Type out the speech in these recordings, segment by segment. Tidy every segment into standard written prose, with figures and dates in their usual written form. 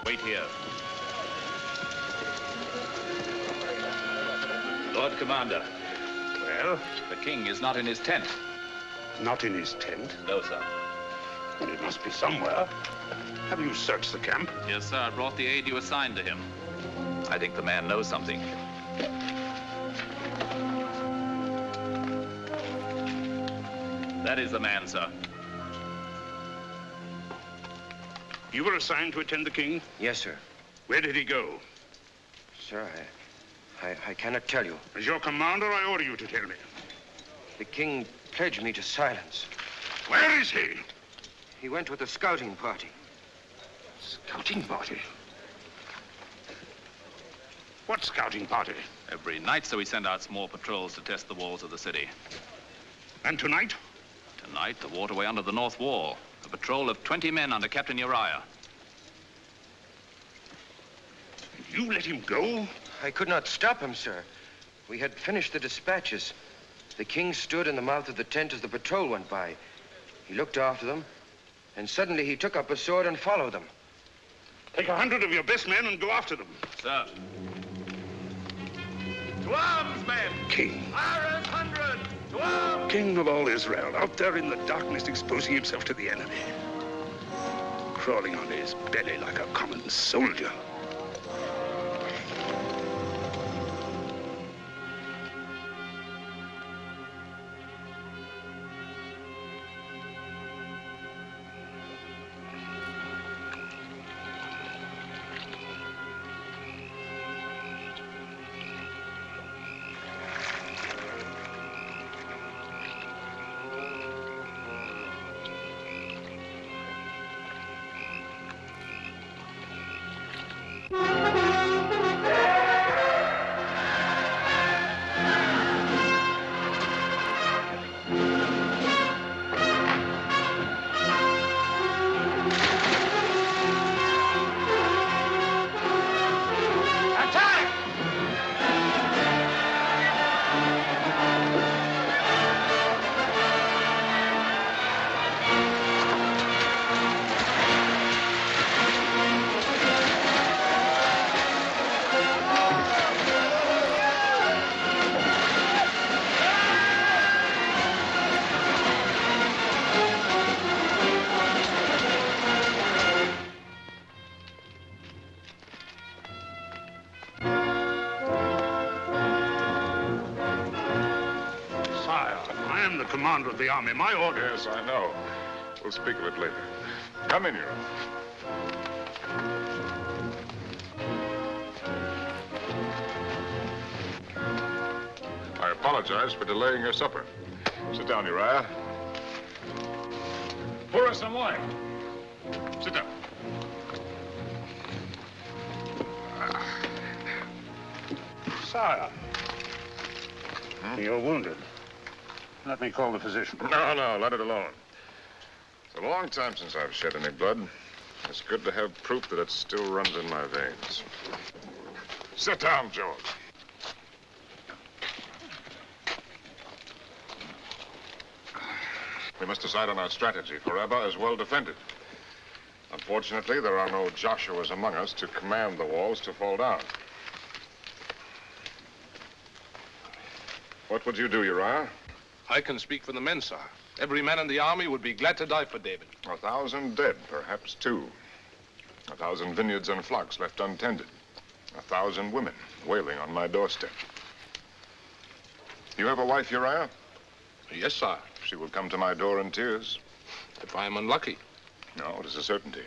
Wait here. Lord Commander. Well? The king is not in his tent. Not in his tent? No, sir. Well, it must be somewhere. Have you searched the camp? Yes, sir. I brought the aid you assigned to him. I think the man knows something. That is the man, sir. You were assigned to attend the king? Yes, sir. Where did he go? Sir, I cannot tell you. As your commander, I order you to tell me. The king pledged me to silence. Where is he? He went with a scouting party. Scouting party? What scouting party? Every night, so we send out small patrols to test the walls of the city. And tonight? Tonight, the waterway under the north wall. A patrol of 20 men under Captain Uriah. You let him go? I could not stop him, sir. We had finished the dispatches. The king stood in the mouth of the tent as the patrol went by. He looked after them, and suddenly he took up a sword and followed them. Take 100 of your best men and go after them. Sir. To arms, men! King. Iron 100! To arms! King of all Israel, out there in the darkness exposing himself to the enemy. Crawling on his belly like a common soldier. Commander of the army, my order. Yes, I know. We'll speak of it later. Come in, Your Honor. I apologize for delaying your supper. Sit down, Uriah. Pour us some wine. Sit down. Sire, you're wounded. Let me call the physician. No, let it alone. It's a long time since I've shed any blood. It's good to have proof that it still runs in my veins. Sit down, George. We must decide on our strategy, for Rabbah is well defended. Unfortunately, there are no Joshuas among us to command the walls to fall down. What would you do, Uriah? I can speak for the men, sir. Every man in the army would be glad to die for David. 1,000 dead, perhaps 2. 1,000 vineyards and flocks left untended. 1,000 women wailing on my doorstep. You have a wife, Uriah? Yes, sir. She will come to my door in tears. If I am unlucky. No, it is a certainty.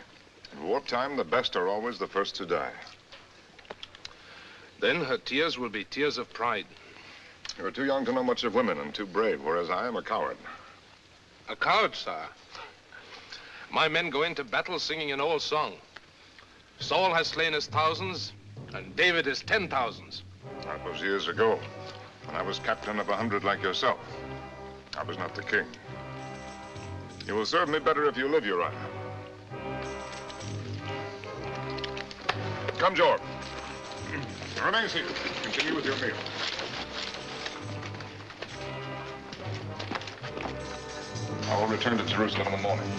In wartime, the best are always the first to die. Then her tears will be tears of pride. You are too young to know much of women and too brave, whereas I am a coward. A coward, sir? My men go into battle singing an old song. Saul has slain his thousands, and David his 10,000s. That was years ago, when I was captain of 100 like yourself. I was not the king. You will serve me better if you live, Uriah. Come, George. Remain seated. Continue with your meal. I will return to Jerusalem in the morning.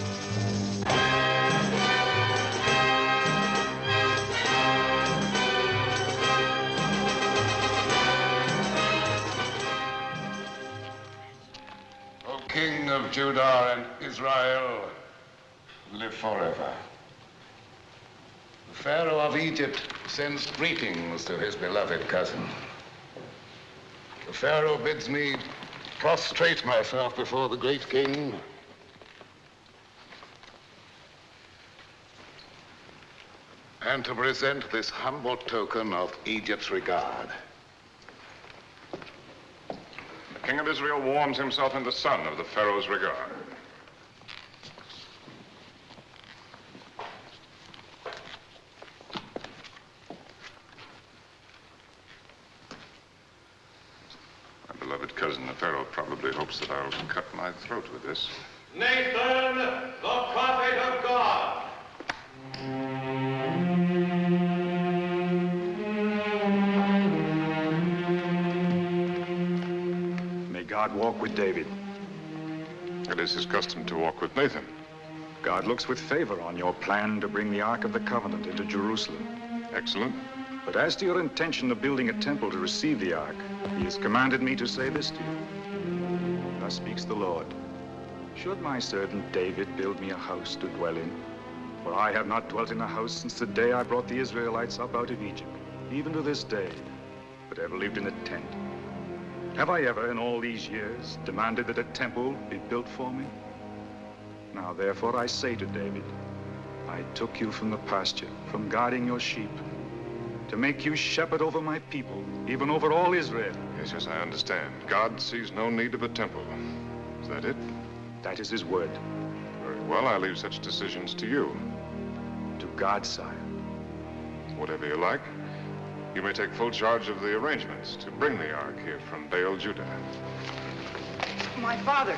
of Judah and Israel live forever. The Pharaoh of Egypt sends greetings to his beloved cousin. The Pharaoh bids me prostrate myself before the great king and to present this humble token of Egypt's regard. The king of Israel warms himself in the sun of the Pharaoh's regard. My beloved cousin, the Pharaoh, probably hopes that I'll cut my throat with this. Nathan, the prophet of God. God walk with David. It is his custom to walk with Nathan. God looks with favor on your plan to bring the Ark of the Covenant into Jerusalem. Excellent. But as to your intention of building a temple to receive the Ark, he has commanded me to say this to you. Thus speaks the Lord. Should my servant David build me a house to dwell in? For I have not dwelt in a house since the day I brought the Israelites up out of Egypt, even to this day, but ever lived in a tent. Have I ever, in all these years, demanded that a temple be built for me? Now, therefore, I say to David, I took you from the pasture, from guarding your sheep, to make you shepherd over my people, even over all Israel. Yes, I understand. God sees no need of a temple. Is that it? That is his word. Very well, I leave such decisions to you. To God, sire. Whatever you like. You may take full charge of the arrangements to bring the Ark here from Baal, Judah. My father,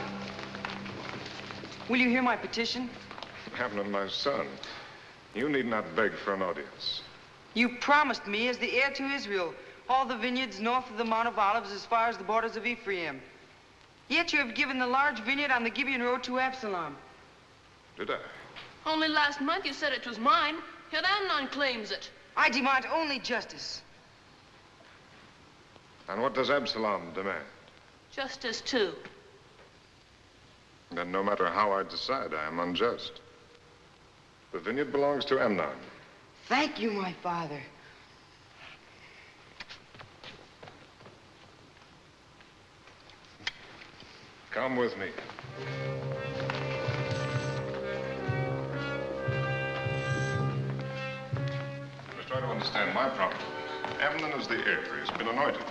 will you hear my petition? Amnon, my son, you need not beg for an audience. You promised me as the heir to Israel all the vineyards north of the Mount of Olives as far as the borders of Ephraim. Yet you have given the large vineyard on the Gibeon Road to Absalom. Did I? Only last month you said it was mine, yet Amnon claims it. I demand only justice. And what does Absalom demand? Justice, too. Then no matter how I decide, I am unjust. The vineyard belongs to Amnon. Thank you, my father. Come with me. Let's try to understand my problem. Amnon is the heir. He's been anointed.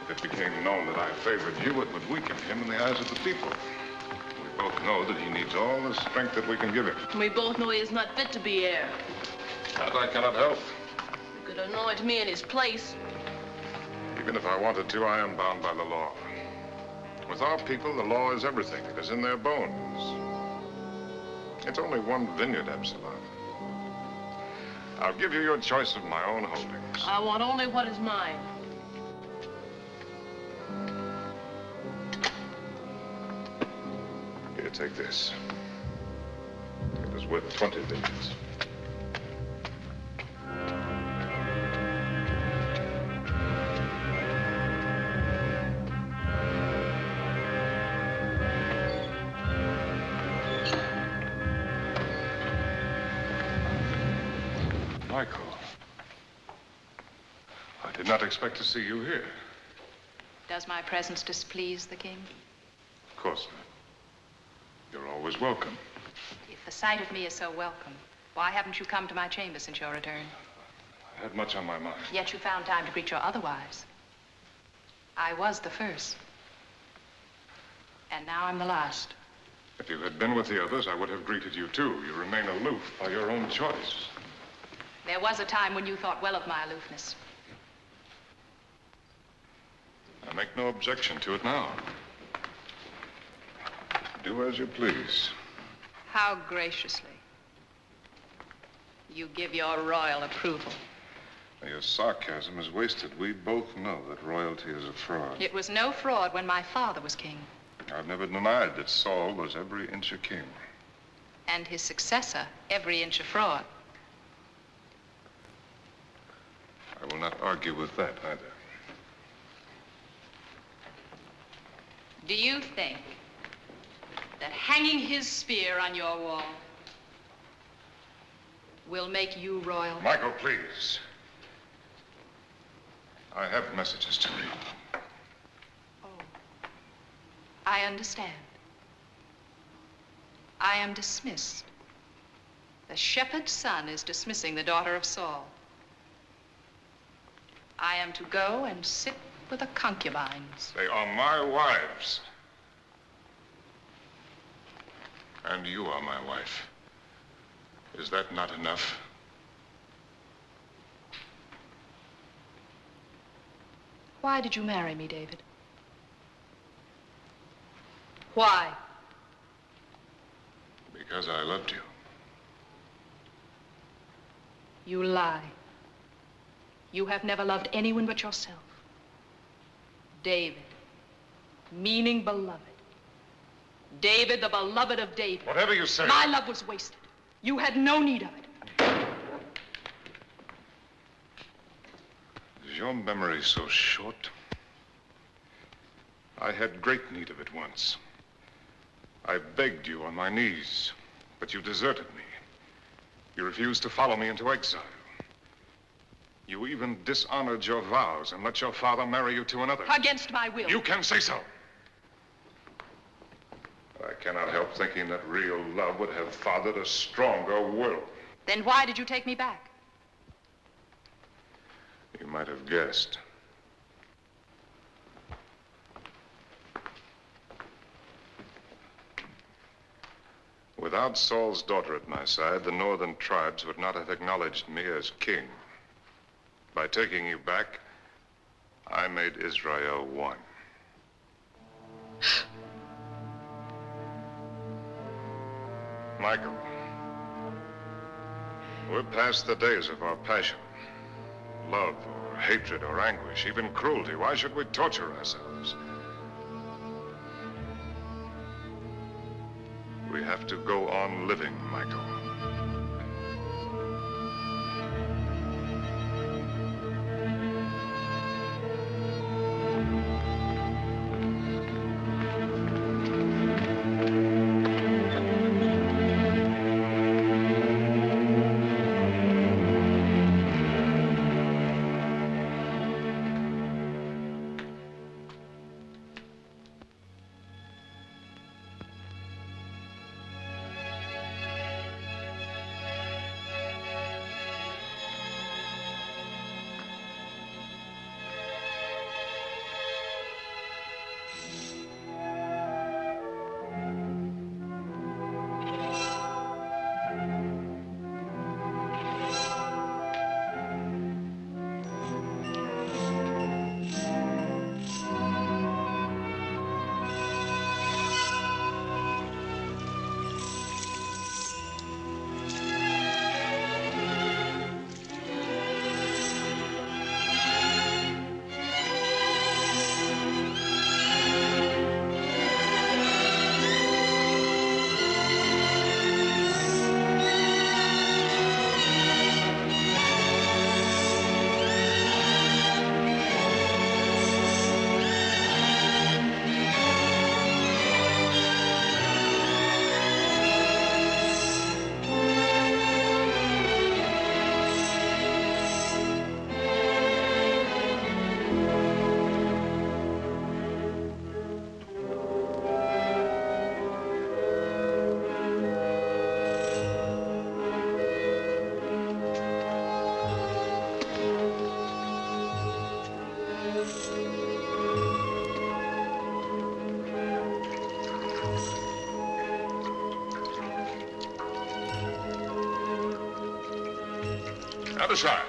If it became known that I favored you, it would weaken him in the eyes of the people. We both know that he needs all the strength that we can give him. We both know he is not fit to be heir. That I cannot help. You could anoint me in his place. Even if I wanted to, I am bound by the law. With our people, the law is everything. It is in their bones. It's only one vineyard, Absalom. I'll give you your choice of my own holdings. I want only what is mine. Here, take this. It is worth 20 vineyards. Michael, I did not expect to see you here. Does my presence displease the king? Of course not. You're always welcome. If the sight of me is so welcome, why haven't you come to my chamber since your return? I had much on my mind. Yet you found time to greet your other wives. I was the first. And now I'm the last. If you had been with the others, I would have greeted you too. You remain aloof by your own choice. There was a time when you thought well of my aloofness. I make no objection to it now. Do as you please. How graciously you give your royal approval. Your sarcasm is wasted. We both know that royalty is a fraud. It was no fraud when my father was king. I've never denied that Saul was every inch a king. And his successor, every inch a fraud. I will not argue with that either. Do you think that hanging his spear on your wall will make you royal? Michael, please. I have messages to read. Oh, I understand. I am dismissed. The shepherd's son is dismissing the daughter of Saul. I am to go and sit with the concubines. They are my wives. And you are my wife. Is that not enough? Why did you marry me, David? Why? Because I loved you. You lie. You have never loved anyone but yourself. David, meaning beloved. David, the beloved of David. Whatever you say. My love was wasted. You had no need of it. Is your memory so short? I had great need of it once. I begged you on my knees, but you deserted me. You refused to follow me into exile. You even dishonored your vows and let your father marry you to another. Against my will. You can say so. I cannot help thinking that real love would have fathered a stronger will. Then why did you take me back? You might have guessed. Without Saul's daughter at my side, the northern tribes would not have acknowledged me as king. By taking you back, I made Israel one. Michael, we're past the days of our passion. Love or hatred or anguish, even cruelty. Why should we torture ourselves? We have to go on living, Michael. Other side.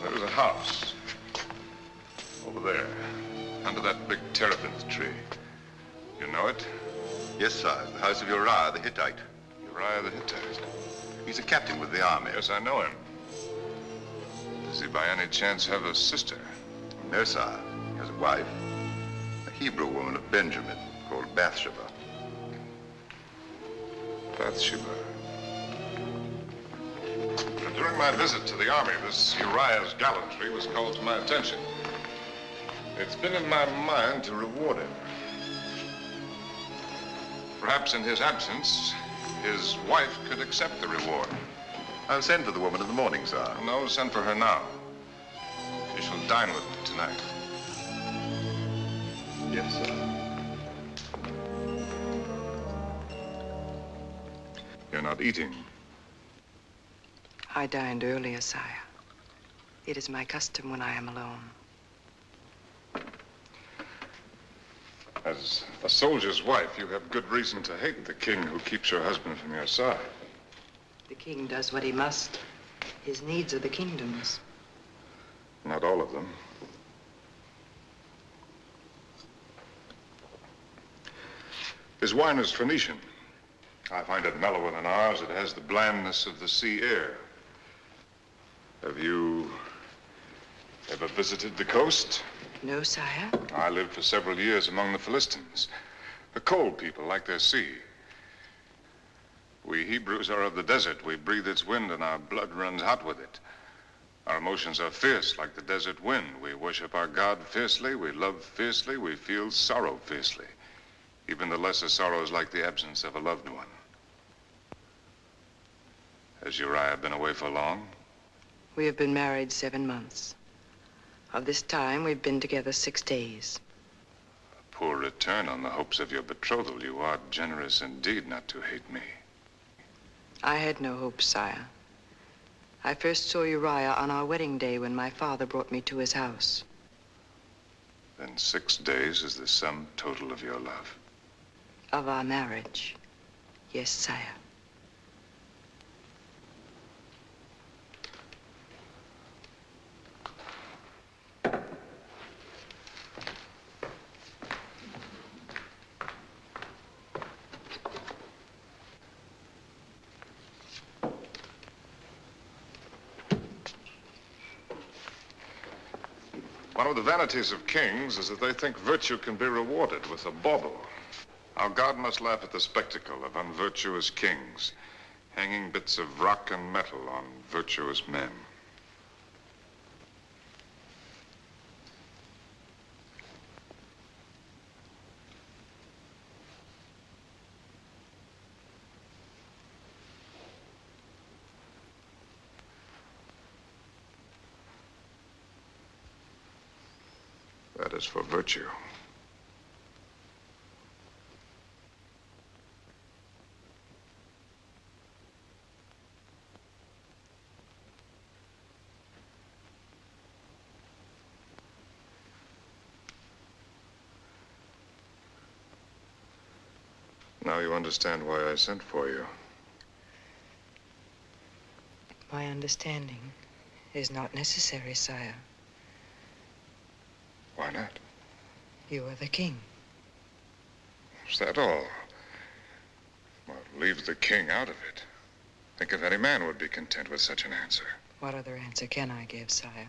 There's a house. Over there. Under that big terebinth tree. You know it? Yes, sir. The house of Uriah the Hittite. Uriah the Hittite. He's a captain with the army. Yes, I know him. Does he by any chance have a sister? No, sir. He has a wife. A Hebrew woman of Benjamin called Bathsheba. Bathsheba. During my visit to the army, this Uriah's gallantry was called to my attention. It's been in my mind to reward him. Perhaps in his absence, his wife could accept the reward. I'll send for the woman in the morning, sir. No, send for her now. She shall dine with me tonight. Yes, sir. You're not eating. I dined earlier, sire. It is my custom when I am alone. As a soldier's wife, you have good reason to hate the king who keeps your husband from your side. The king does what he must. His needs are the kingdom's. Not all of them. His wine is Phoenician. I find it mellower than ours. It has the blandness of the sea air. Have you ever visited the coast? No, sire. I lived for several years among the Philistines. A cold people like their sea. We Hebrews are of the desert. We breathe its wind and our blood runs hot with it. Our emotions are fierce like the desert wind. We worship our God fiercely. We love fiercely. We feel sorrow fiercely. Even the lesser sorrow is like the absence of a loved one. Has Uriah been away for long? We have been married 7 months. Of this time, we've been together 6 days. A poor return on the hopes of your betrothal. You are generous indeed not to hate me. I had no hopes, sire. I first saw Uriah on our wedding day when my father brought me to his house. Then 6 days is the sum total of your love. Of our marriage. Yes, sire. One of the vanities of kings is that they think virtue can be rewarded with a bauble. Our God must laugh at the spectacle of unvirtuous kings, hanging bits of rock and metal on virtuous men. That is for virtue. Now you understand why I sent for you. My understanding is not necessary, sire. Why not? You are the king. Is that all? Well, leave the king out of it. Think if any man would be content with such an answer. What other answer can I give, sire?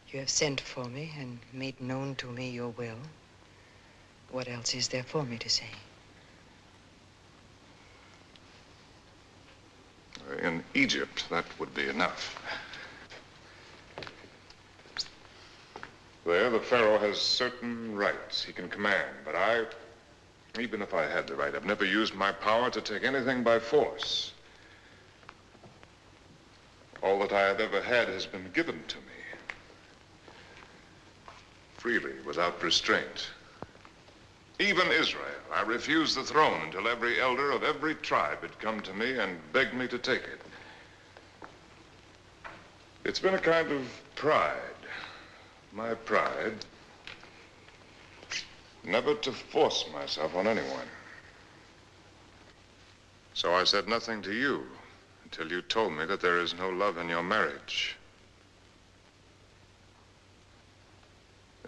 You have sent for me and made known to me your will. What else is there for me to say? In Egypt, that would be enough. There, the pharaoh has certain rights he can command, but even if I had the right, I've never used my power to take anything by force. All that I have ever had has been given to me. Freely, without restraint. Even Israel, I refused the throne until every elder of every tribe had come to me and begged me to take it. It's been a kind of pride. My pride, never to force myself on anyone. So I said nothing to you until you told me that there is no love in your marriage.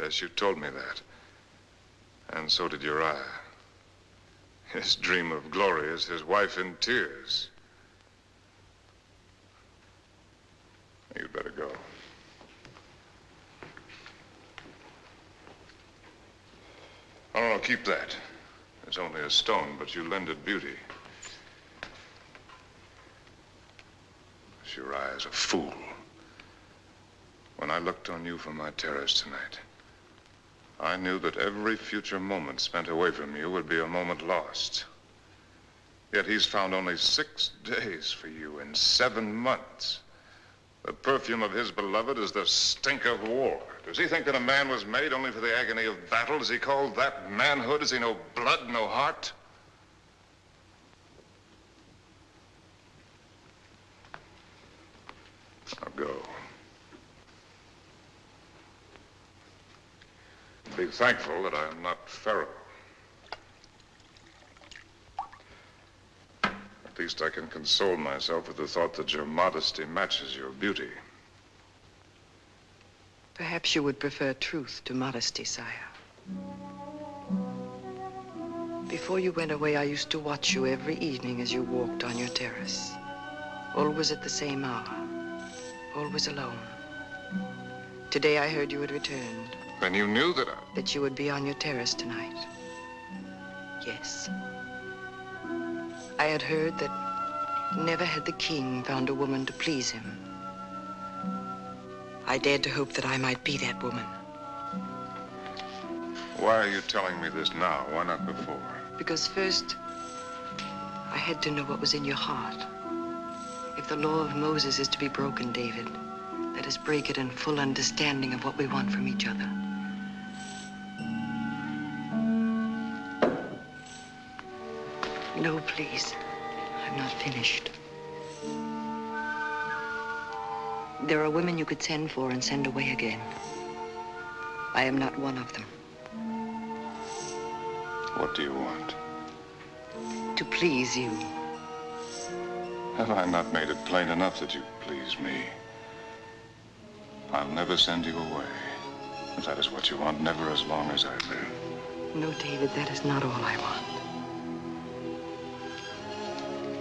Yes, you told me that. And so did Uriah. His dream of glory is his wife in tears. You'd better go. Oh, no, keep that. It's only a stone, but you lend it beauty. Uriah. Uriah is a fool. When I looked on you from my terrace tonight, I knew that every future moment spent away from you would be a moment lost. Yet he's found only 6 days for you in 7 months. The perfume of his beloved is the stink of war. Does he think that a man was made only for the agony of battle? Does he call that manhood? Does he know blood, no heart? Now go. Be thankful that I am not Pharaoh. At least I can console myself with the thought that your modesty matches your beauty. Perhaps you would prefer truth to modesty, sire. Before you went away, I used to watch you every evening as you walked on your terrace. Always at the same hour. Always alone. Today I heard you had returned. Then you knew that That you would be on your terrace tonight. Yes. I had heard that never had the king found a woman to please him. I dared to hope that I might be that woman. Why are you telling me this now? Why not before? Because first, I had to know what was in your heart. If the law of Moses is to be broken, David, let us break it in full understanding of what we want from each other. No, please. I'm not finished. There are women you could send for and send away again. I am not one of them. What do you want? To please you. Have I not made it plain enough that you please me? I'll never send you away. If that is what you want, never as long as I live. No, David, that is not all I want.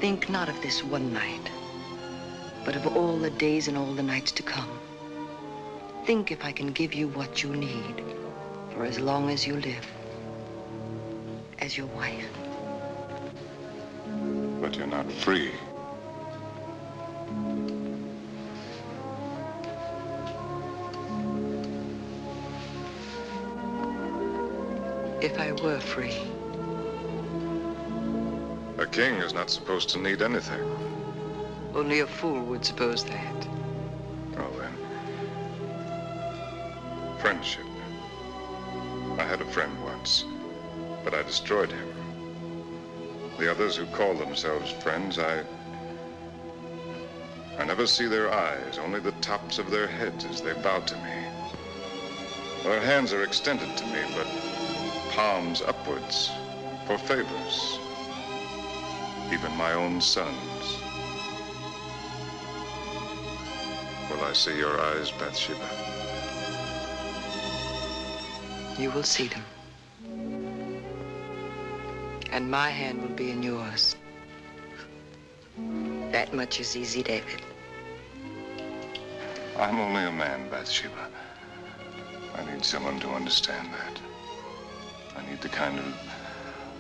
Think not of this one night, but of all the days and all the nights to come. Think if I can give you what you need for as long as you live. As your wife. But you're not free. If I were free. A king is not supposed to need anything. Only a fool would suppose that. Oh, then. Friendship. I had a friend once, but I destroyed him. The others who call themselves friends, I never see their eyes, only the tops of their heads as they bow to me. Their hands are extended to me, but palms upwards for favors. Even my own sons. Will I see your eyes, Bathsheba? You will see them. And my hand will be in yours. That much is easy, David. I'm only a man, Bathsheba. I need someone to understand that. I need the kind of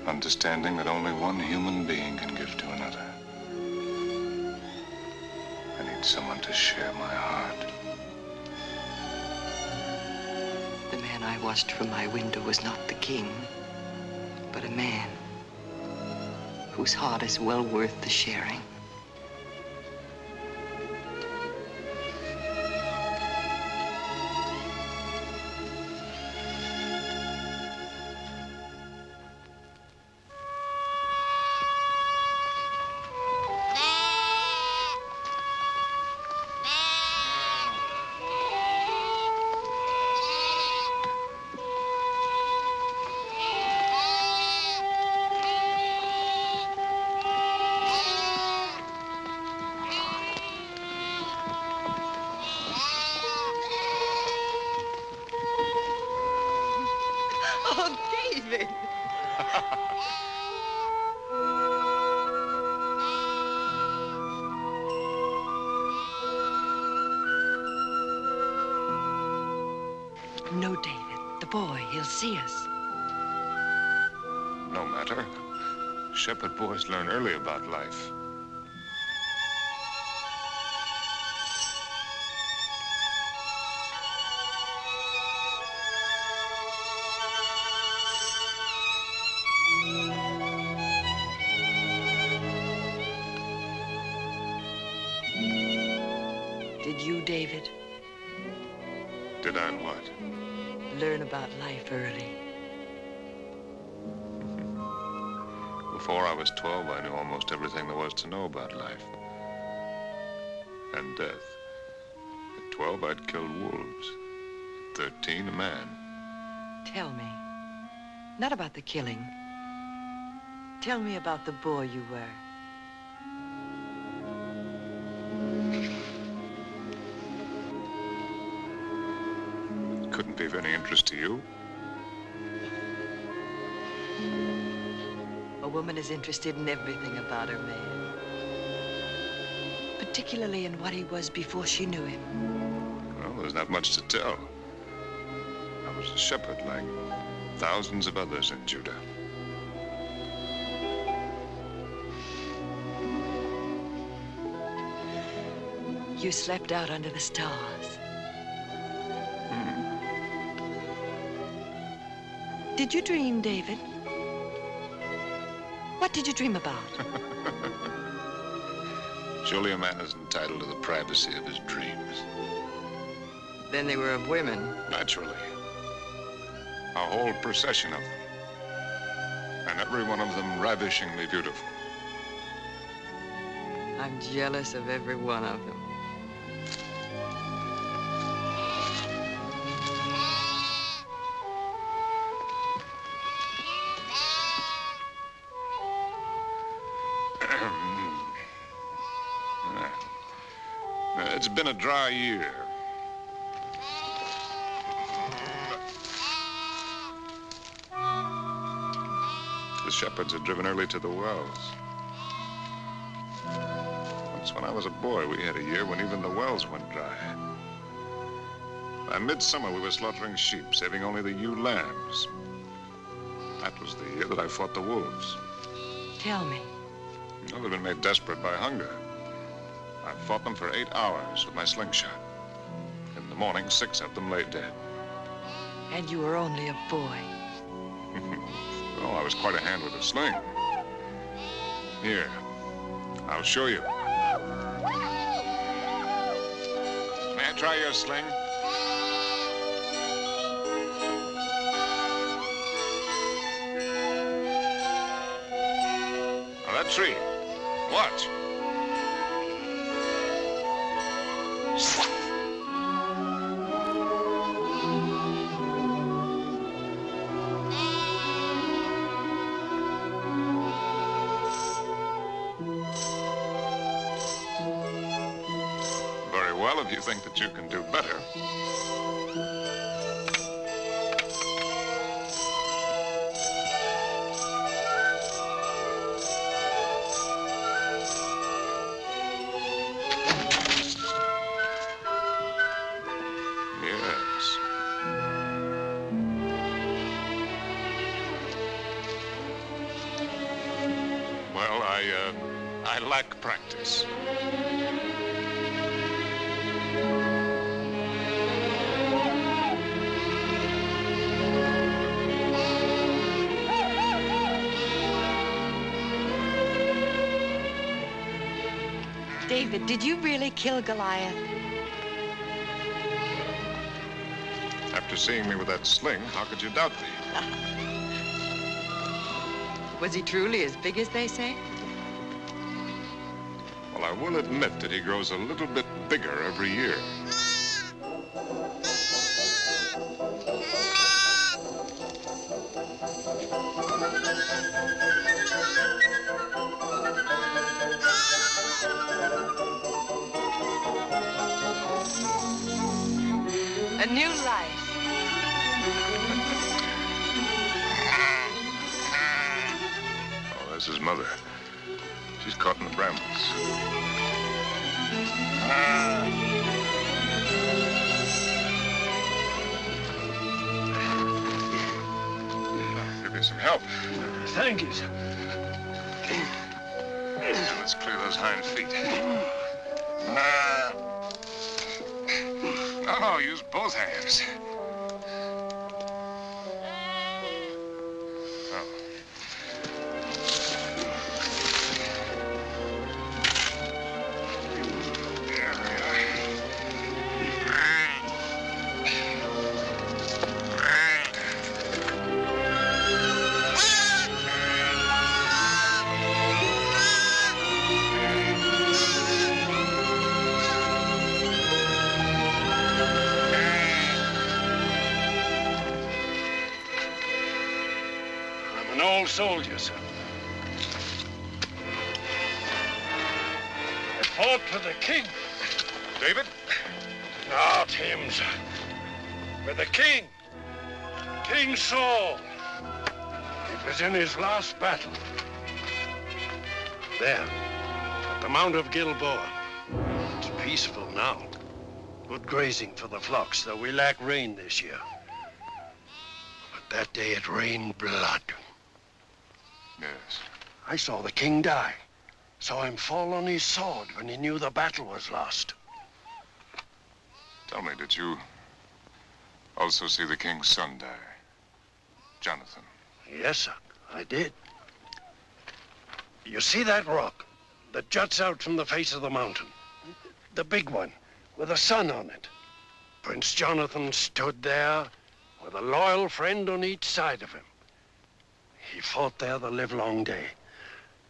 understanding that only one human being can give to another. I need someone to share my heart. The man I watched from my window was not the king, but a man whose heart is well worth the sharing. Oh, David! No, David. The boy, he'll see us. No matter. Shepherd boys learn early about life. David. Did I what? Learn about life early. Before I was 12, I knew almost everything there was to know about life. And death. At 12, I'd killed wolves. At 13, a man. Tell me. Not about the killing. Tell me about the boy you were. Couldn't be of any interest to you. A woman is interested in everything about her man. Particularly in what he was before she knew him. Well, there's not much to tell. I was a shepherd like thousands of others in Judah. You slept out under the stars. Did you dream, David? What did you dream about? Surely a man is entitled to the privacy of his dreams. Then they were of women. Naturally. A whole procession of them. And every one of them ravishingly beautiful. I'm jealous of every one of them. It's been a dry year. The shepherds had driven early to the wells. Once when I was a boy, we had a year when even the wells went dry. By midsummer, we were slaughtering sheep, saving only the ewe lambs. That was the year that I fought the wolves. Tell me. Well, they'd been made desperate by hunger. I fought them for 8 hours with my slingshot. In the morning, 6 of them lay dead. And you were only a boy. Well, I was quite a hand with a sling. Here, I'll show you. May I try your sling? Now, that tree. Watch. Very well, if you think that you can do better. Yes. Well, I lack practice. David, did you really kill Goliath? After seeing me with that sling, how could you doubt me? Was he truly as big as they say? Well, I will admit that he grows a little bit bigger every year. A new life. Oh, that's his mother. She's caught in the brambles. I'll give you some help. Thank you, sir. Let's clear those hind feet. No, use both hands. Oh. There we are. An old soldier, sir. I fought for the king. David? Not him, sir. For the king. King Saul. It was in his last battle. There, at the Mount of Gilboa. It's peaceful now. Good grazing for the flocks, though we lack rain this year. But that day it rained blood. Yes. I saw the king die. Saw him fall on his sword when he knew the battle was lost. Tell me, did you also see the king's son die? Jonathan. Yes, sir, I did. You see that rock that juts out from the face of the mountain? The big one, with a sun on it. Prince Jonathan stood there with a loyal friend on each side of him. He fought there the livelong day.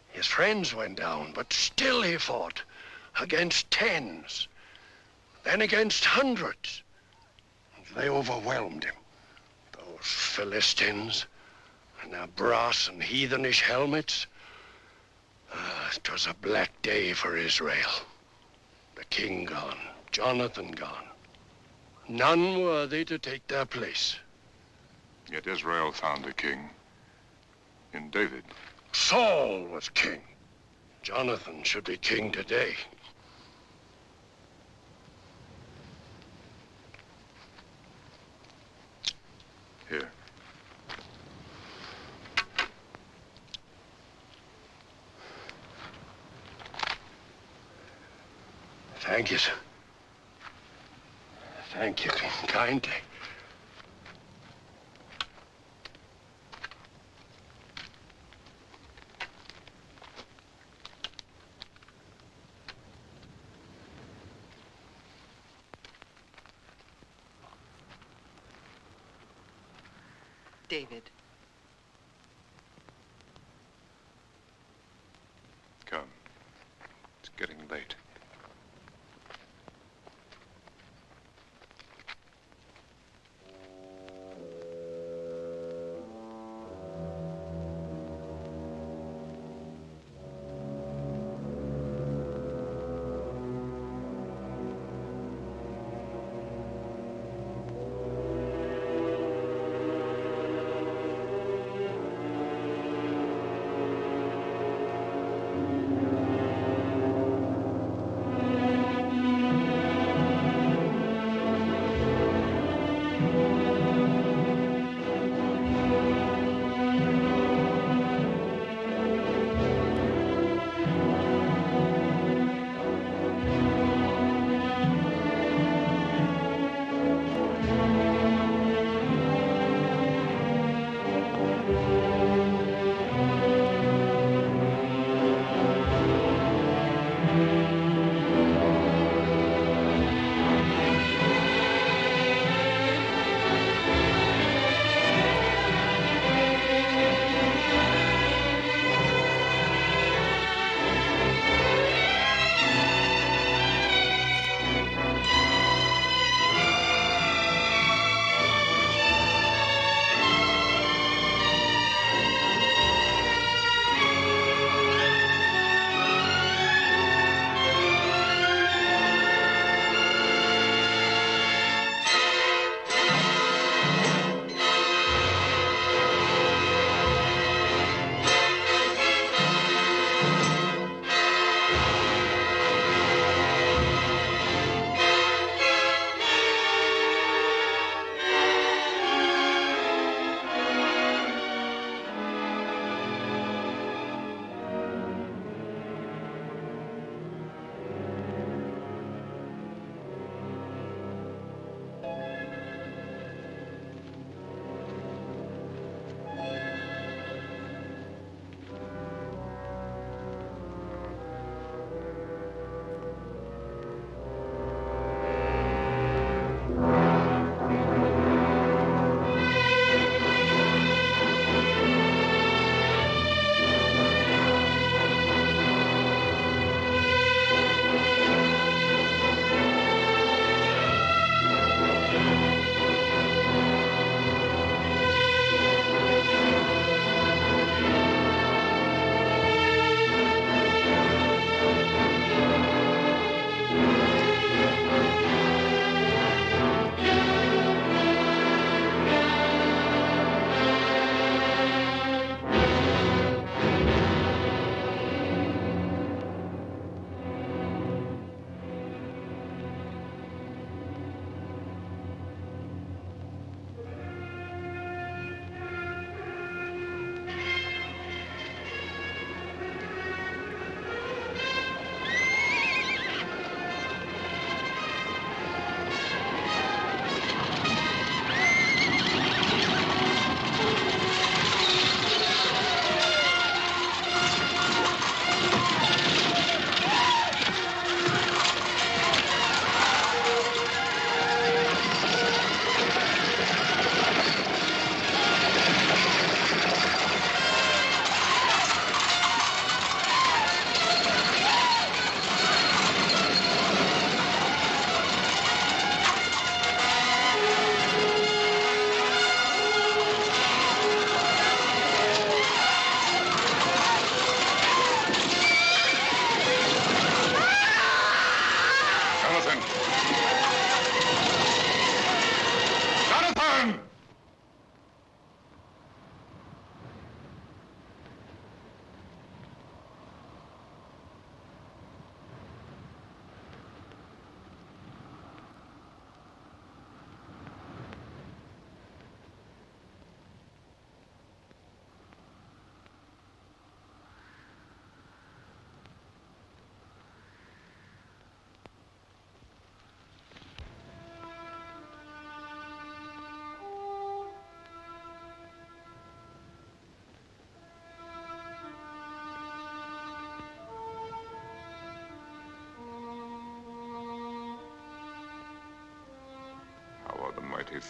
His friends went down, but still he fought against tens, then against hundreds. They overwhelmed him. Those Philistines and their brass and heathenish helmets. It was a black day for Israel. The king gone, Jonathan gone. None worthy to take their place. Yet Israel found a king in David. Saul was king. Jonathan should be king today. Here. Thank you, sir. Thank you kindly. David. Come. It's getting late.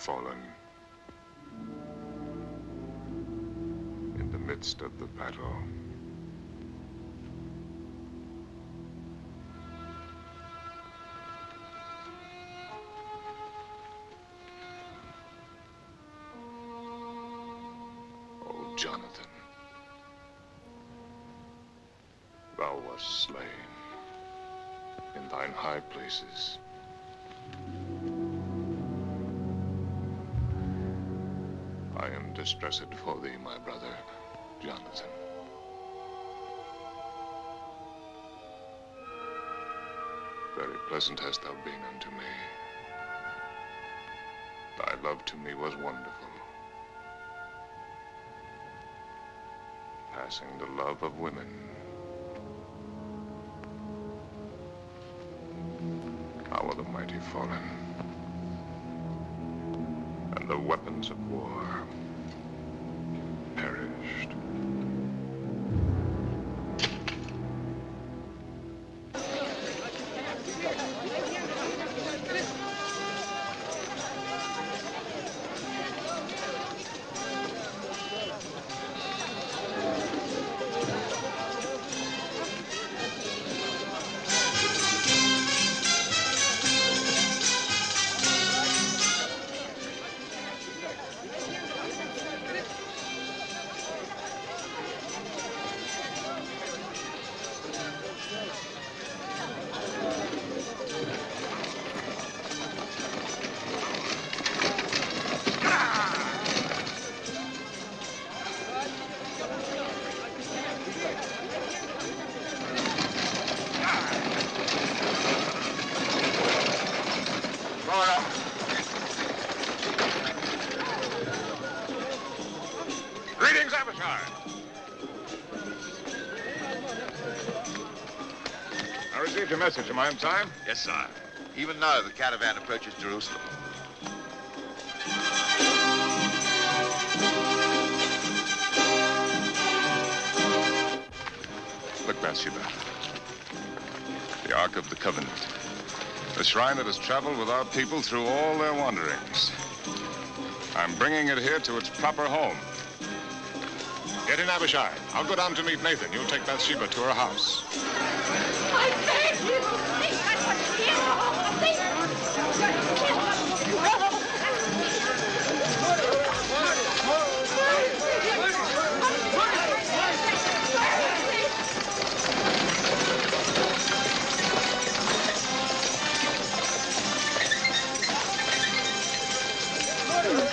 fallen in the midst of the battle. Oh, Jonathan, thou wast slain in thine high places. I am distressed for thee, my brother, Jonathan. Very pleasant hast thou been unto me. Thy love to me was wonderful, passing the love of women. How are the mighty fallen, and the weapons of war perished. Greetings, Abishai. I received your message. Am I in time? Yes, sir. Even now, the caravan approaches Jerusalem. Look, Bathsheba. The Ark of the Covenant. The shrine that has traveled with our people through all their wanderings. I'm bringing it here to its proper home. Get in, Abishai. I'll go down to meet Nathan. You'll take Bathsheba to her house. I beg you!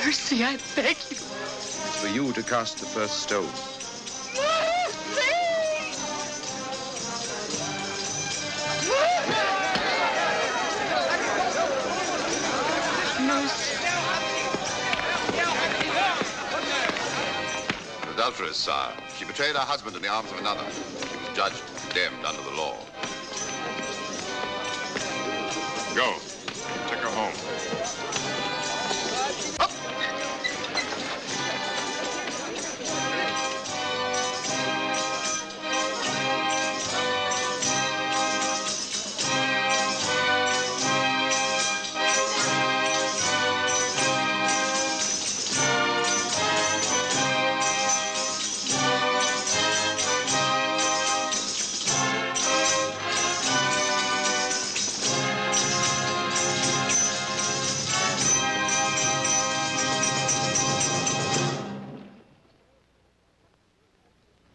Mercy, I beg you. It's for you to cast the first stone. An adulteress, sire. She betrayed her husband in the arms of another. She was judged and condemned under the law. Go. Take her home.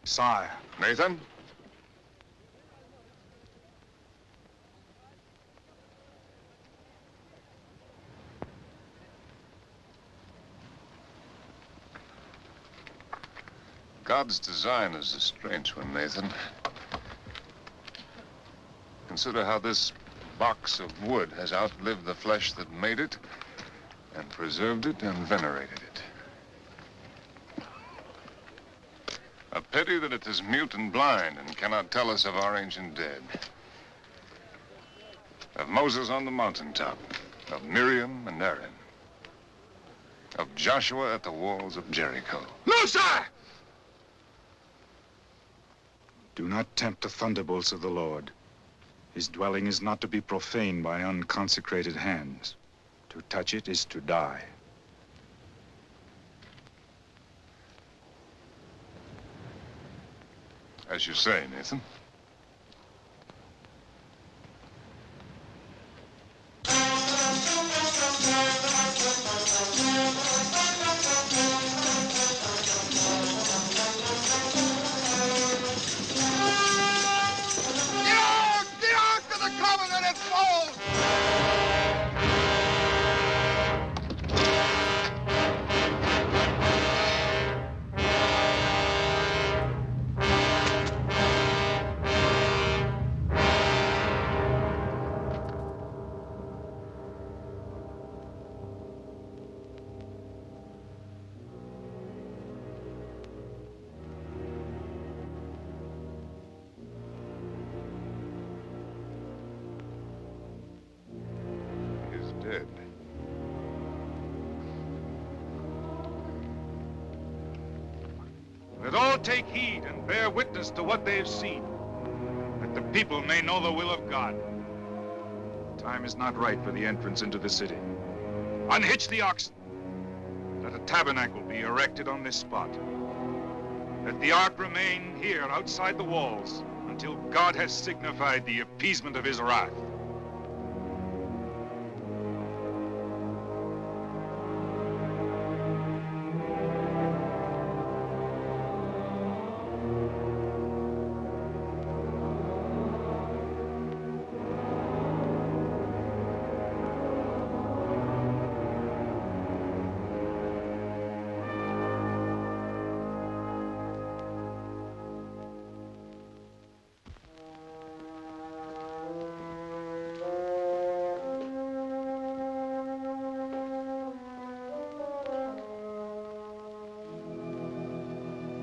Sire. Nathan? God's design is a strange one, Nathan. Consider how this box of wood has outlived the flesh that made it, and preserved it and venerated it. A pity that it is mute and blind and cannot tell us of our ancient dead. Of Moses on the mountaintop, of Miriam and Aaron, of Joshua at the walls of Jericho. No, sir! Do not tempt the thunderbolts of the Lord. His dwelling is not to be profaned by unconsecrated hands. To touch it is to die. As you say, Nathan. The Ark of the Covenant has fallen! Dead. Let all take heed and bear witness to what they've seen, that the people may know the will of God. Time is not right for the entrance into the city. Unhitch the oxen. Let a tabernacle be erected on this spot. Let the ark remain here outside the walls until God has signified the appeasement of his wrath.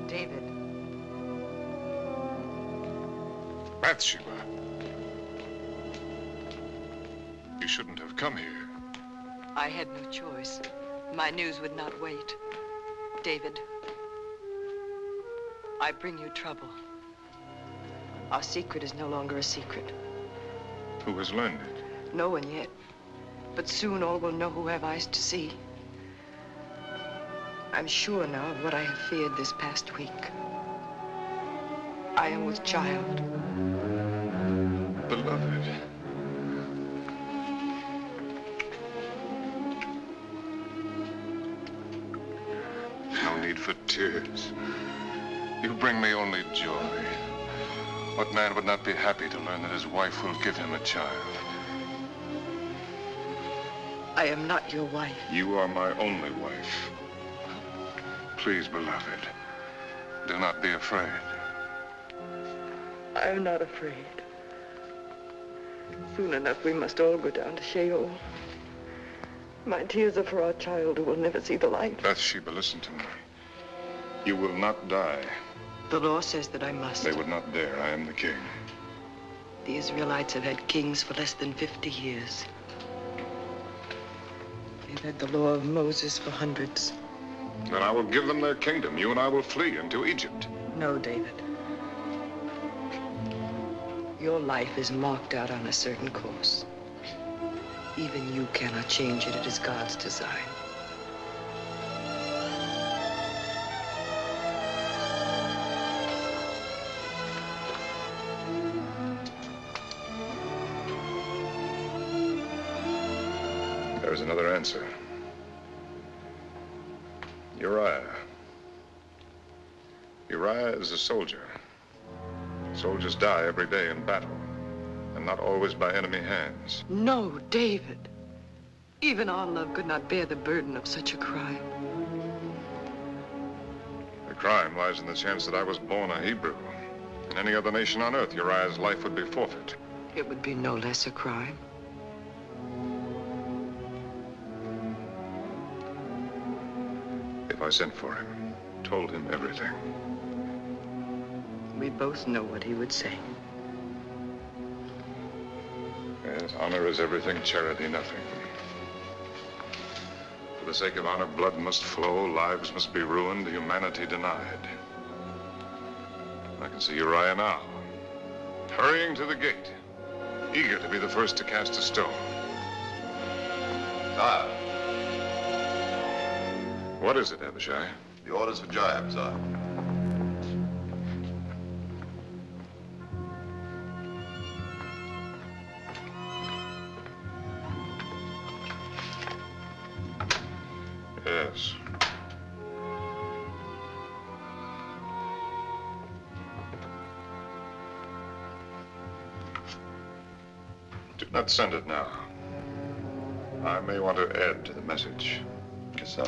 David. Bathsheba. You shouldn't have come here. I had no choice. My news would not wait. David, I bring you trouble. Our secret is no longer a secret. Who has learned it? No one yet. But soon all will know who have eyes to see. I'm sure now of what I have feared this past week. I am with child. Beloved. No need for tears. You bring me only joy. What man would not be happy to learn that his wife will give him a child? I am not your wife. You are my only wife. Please, beloved, do not be afraid. I am not afraid. Soon enough, we must all go down to Sheol. My tears are for our child who will never see the light. Bathsheba, listen to me. You will not die. The law says that I must. They would not dare. I am the king. The Israelites have had kings for less than 50 years. They've had the law of Moses for hundreds. Then I will give them their kingdom. You and I will flee into Egypt. No, David. Your life is marked out on a certain course. Even you cannot change it. It is God's design. There's another answer. Uriah. Uriah is a soldier. Soldiers die every day in battle, and not always by enemy hands. No, David. Even our love could not bear the burden of such a crime. The crime lies in the chance that I was born a Hebrew. In any other nation on earth, Uriah's life would be forfeit. It would be no less a crime. If I sent for him, told him everything. We both know what he would say. Yes, honor is everything, charity nothing. For the sake of honor, blood must flow, lives must be ruined, humanity denied. I can see Uriah now, hurrying to the gate, eager to be the first to cast a stone. Sire. What is it, Abishai? The orders for Joab, sire. Let's send it now. I may want to add to the message. Yes, sir.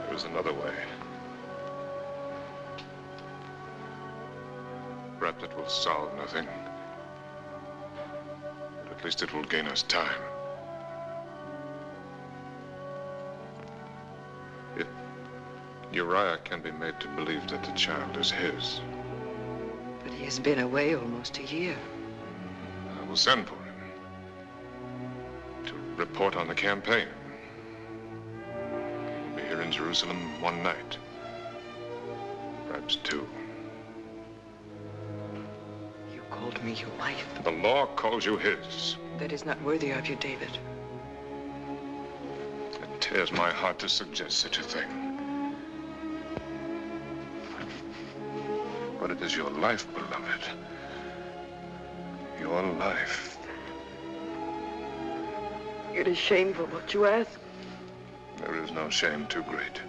There's another way. Perhaps it will solve nothing. But at least it will gain us time. If Uriah can be made to believe that the child is his, But he has been away almost a year. I will send for him to report on the campaign. He'll be here in Jerusalem one night, perhaps two. You called me your wife. The law calls you his. That is not worthy of you, David. It tears my heart to suggest such a thing. But it is your life, beloved. Your life. It is shameful what you ask. There is no shame too great.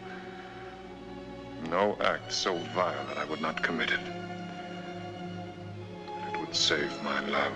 No act so vile that I would not commit it. It would save my love.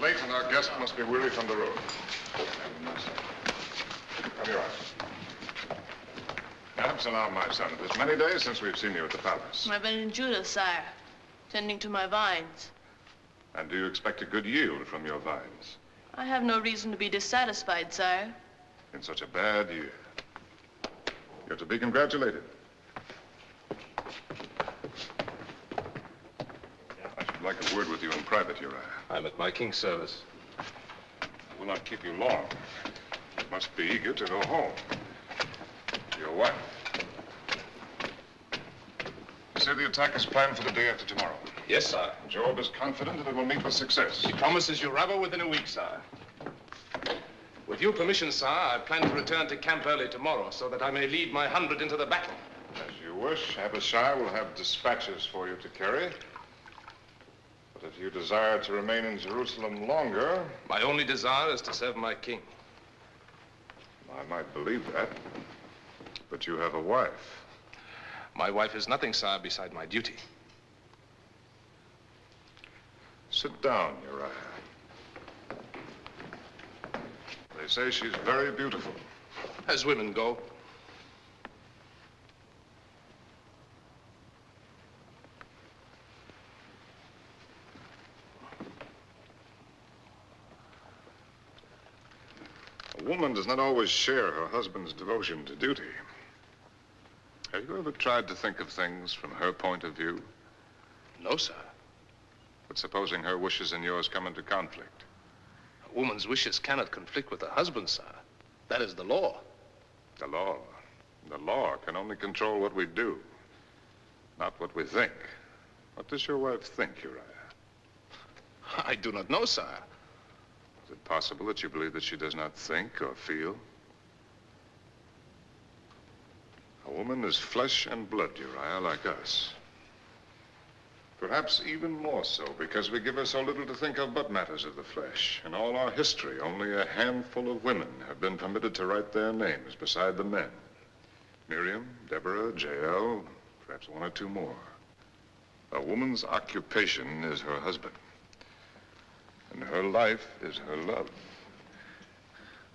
Late and our guest must be weary from the road. Come here. Absalom, my son, it is many days since we've seen you at the palace. I've been in Judah, sire, tending to my vines. And do you expect a good yield from your vines? I have no reason to be dissatisfied, sire. In such a bad year. You're to be congratulated. I should like a word with you in private, Uriah. I'm at my king's service. I will not keep you long. You must be eager to go home. To your wife. You say the attack is planned for the day after tomorrow. Yes, sir. Job is confident that it will meet with success. He promises you rubber within a week, sir. With your permission, sir, I plan to return to camp early tomorrow so that I may lead my 100 into the battle. As you wish. Abishai will have dispatches for you to carry. But if you desire to remain in Jerusalem longer... My only desire is to serve my king. I might believe that. But you have a wife. My wife is nothing, sire, beside my duty. Sit down, Uriah. They say she's very beautiful. As women go. A woman does not always share her husband's devotion to duty. Have you ever tried to think of things from her point of view? No, sir. But supposing her wishes and yours come into conflict? A woman's wishes cannot conflict with her husband, sir. That is the law. The law? The law can only control what we do, not what we think. What does your wife think, Uriah? I do not know, sir. Is it possible that you believe that she does not think or feel? A woman is flesh and blood, Uriah, like us. Perhaps even more so because we give her so little to think of but matters of the flesh. In all our history, only a handful of women have been permitted to write their names beside the men. Miriam, Deborah, Jael, perhaps one or two more. A woman's occupation is her husband. And her life is her love.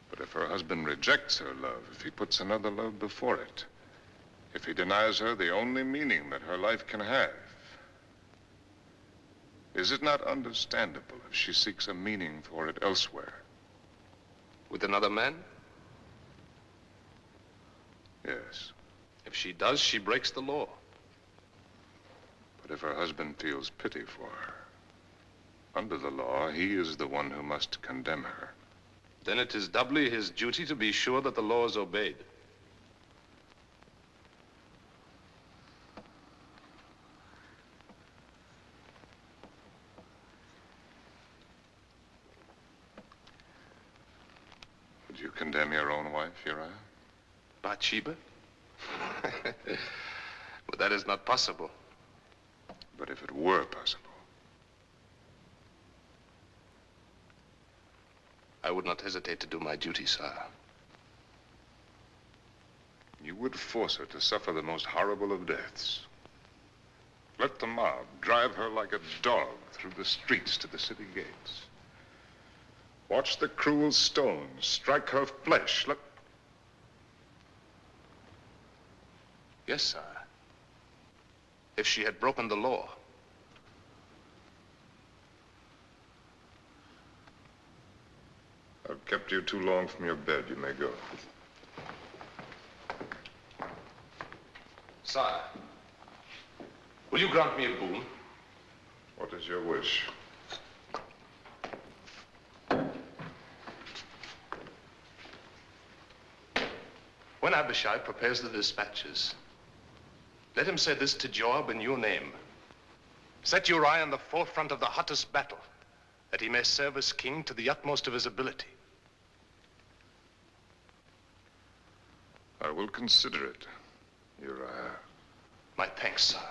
But if her husband rejects her love, if he puts another love before it, if he denies her the only meaning that her life can have, is it not understandable if she seeks a meaning for it elsewhere? With another man? Yes. If she does, she breaks the law. But if her husband feels pity for her, under the law, he is the one who must condemn her. Then it is doubly his duty to be sure that the law is obeyed. Would you condemn your own wife, Uriah? Bathsheba? But that is not possible. But if it were possible? I would not hesitate to do my duty, sire. You would force her to suffer the most horrible of deaths. Let the mob drive her like a dog through the streets to the city gates. Watch the cruel stones strike her flesh. Yes, sire. If she had broken the law. I've kept you too long from your bed. You may go. Sire, will you grant me a boon? What is your wish? When Abishai prepares the dispatches, let him say this to Joab in your name. Set Uriah in the forefront of the hottest battle, that he may serve as king to the utmost of his ability. I will consider it, Uriah. My thanks, sire.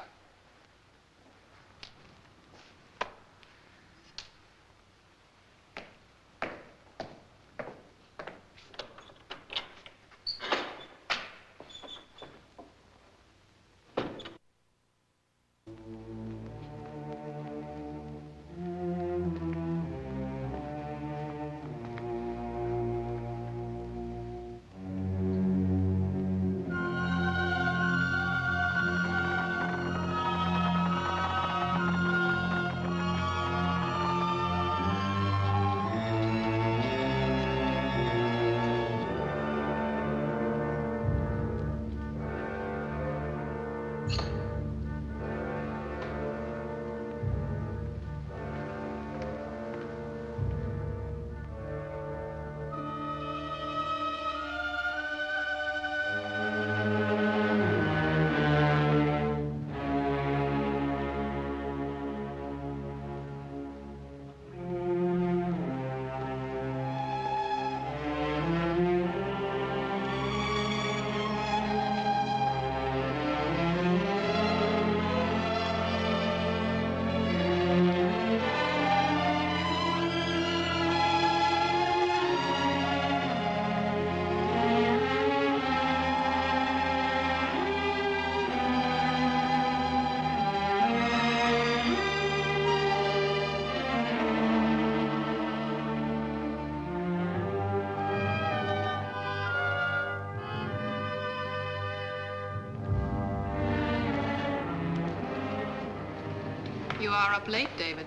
you are up late, David.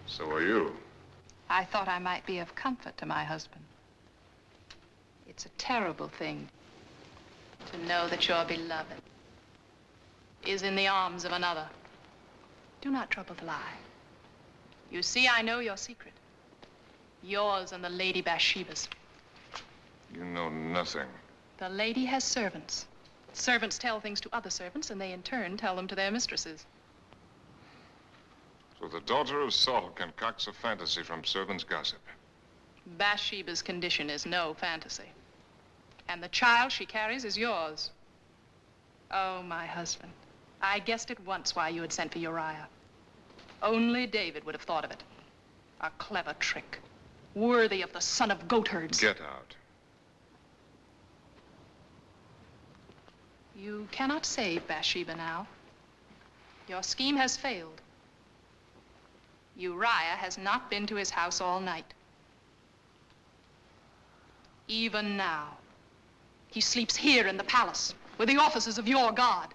So are you. I thought I might be of comfort to my husband. It's a terrible thing to know that your beloved is in the arms of another. Do not trouble to lie. You see, I know your secret. Yours and the Lady Bathsheba's. You know nothing. The lady has servants. Servants tell things to other servants, and they in turn tell them to their mistresses. So the daughter of Saul concocts a fantasy from servants' gossip. Bathsheba's condition is no fantasy. And the child she carries is yours. Oh, my husband, I guessed at once why you had sent for Uriah. Only David would have thought of it. A clever trick, worthy of the son of goatherds. Get out. You cannot save Bathsheba now. Your scheme has failed. Uriah has not been to his house all night. Even now, he sleeps here in the palace with the officers of your God.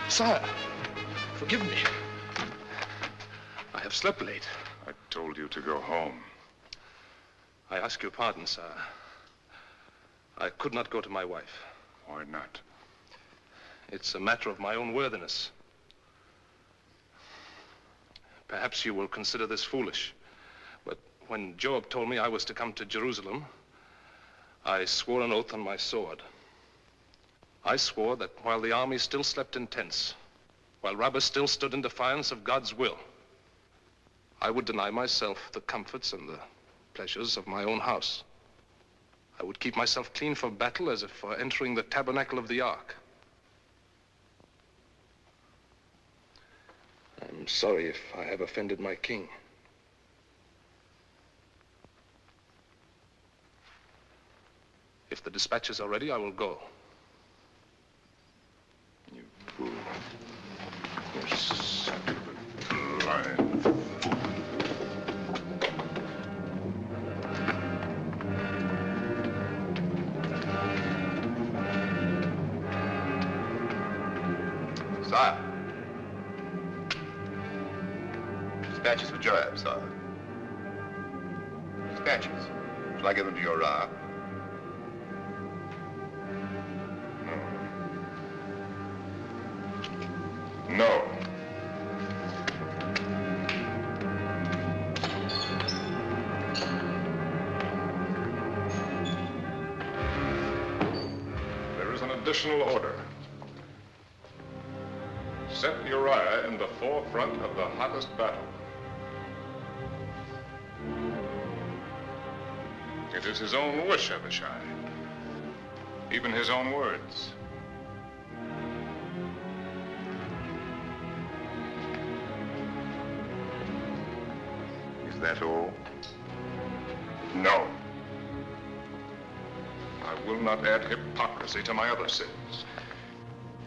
Sire, forgive me. I have slept late. I told you to go home. I ask your pardon, sire. I could not go to my wife. Why not? It's a matter of my own worthiness. Perhaps you will consider this foolish, but when Joab told me I was to come to Jerusalem, I swore an oath on my sword. I swore that while the army still slept in tents, while Rabbah still stood in defiance of God's will, I would deny myself the comforts and the pleasures of my own house. I would keep myself clean for battle as if for entering the tabernacle of the ark. I'm sorry if I have offended my king. If the dispatches are ready, I will go. You fool. You stupid lion. Sire. Dispatches for Joab, sire. Dispatches. Shall I give them to Uriah? No. There is an additional order. Set Uriah in the forefront of the hottest battle. It is his own wish, Abishai. Even his own words. Is that all? No. I will not add hypocrisy to my other sins.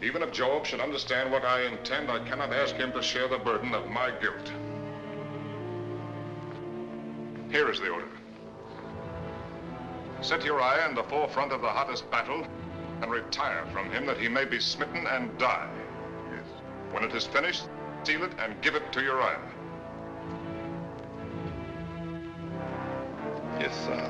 Even if Joab should understand what I intend, I cannot ask him to share the burden of my guilt. Here is the order. Set Uriah in the forefront of the hottest battle and retire from him that he may be smitten and die. Yes. When it is finished, seal it and give it to Uriah. Yes, sir.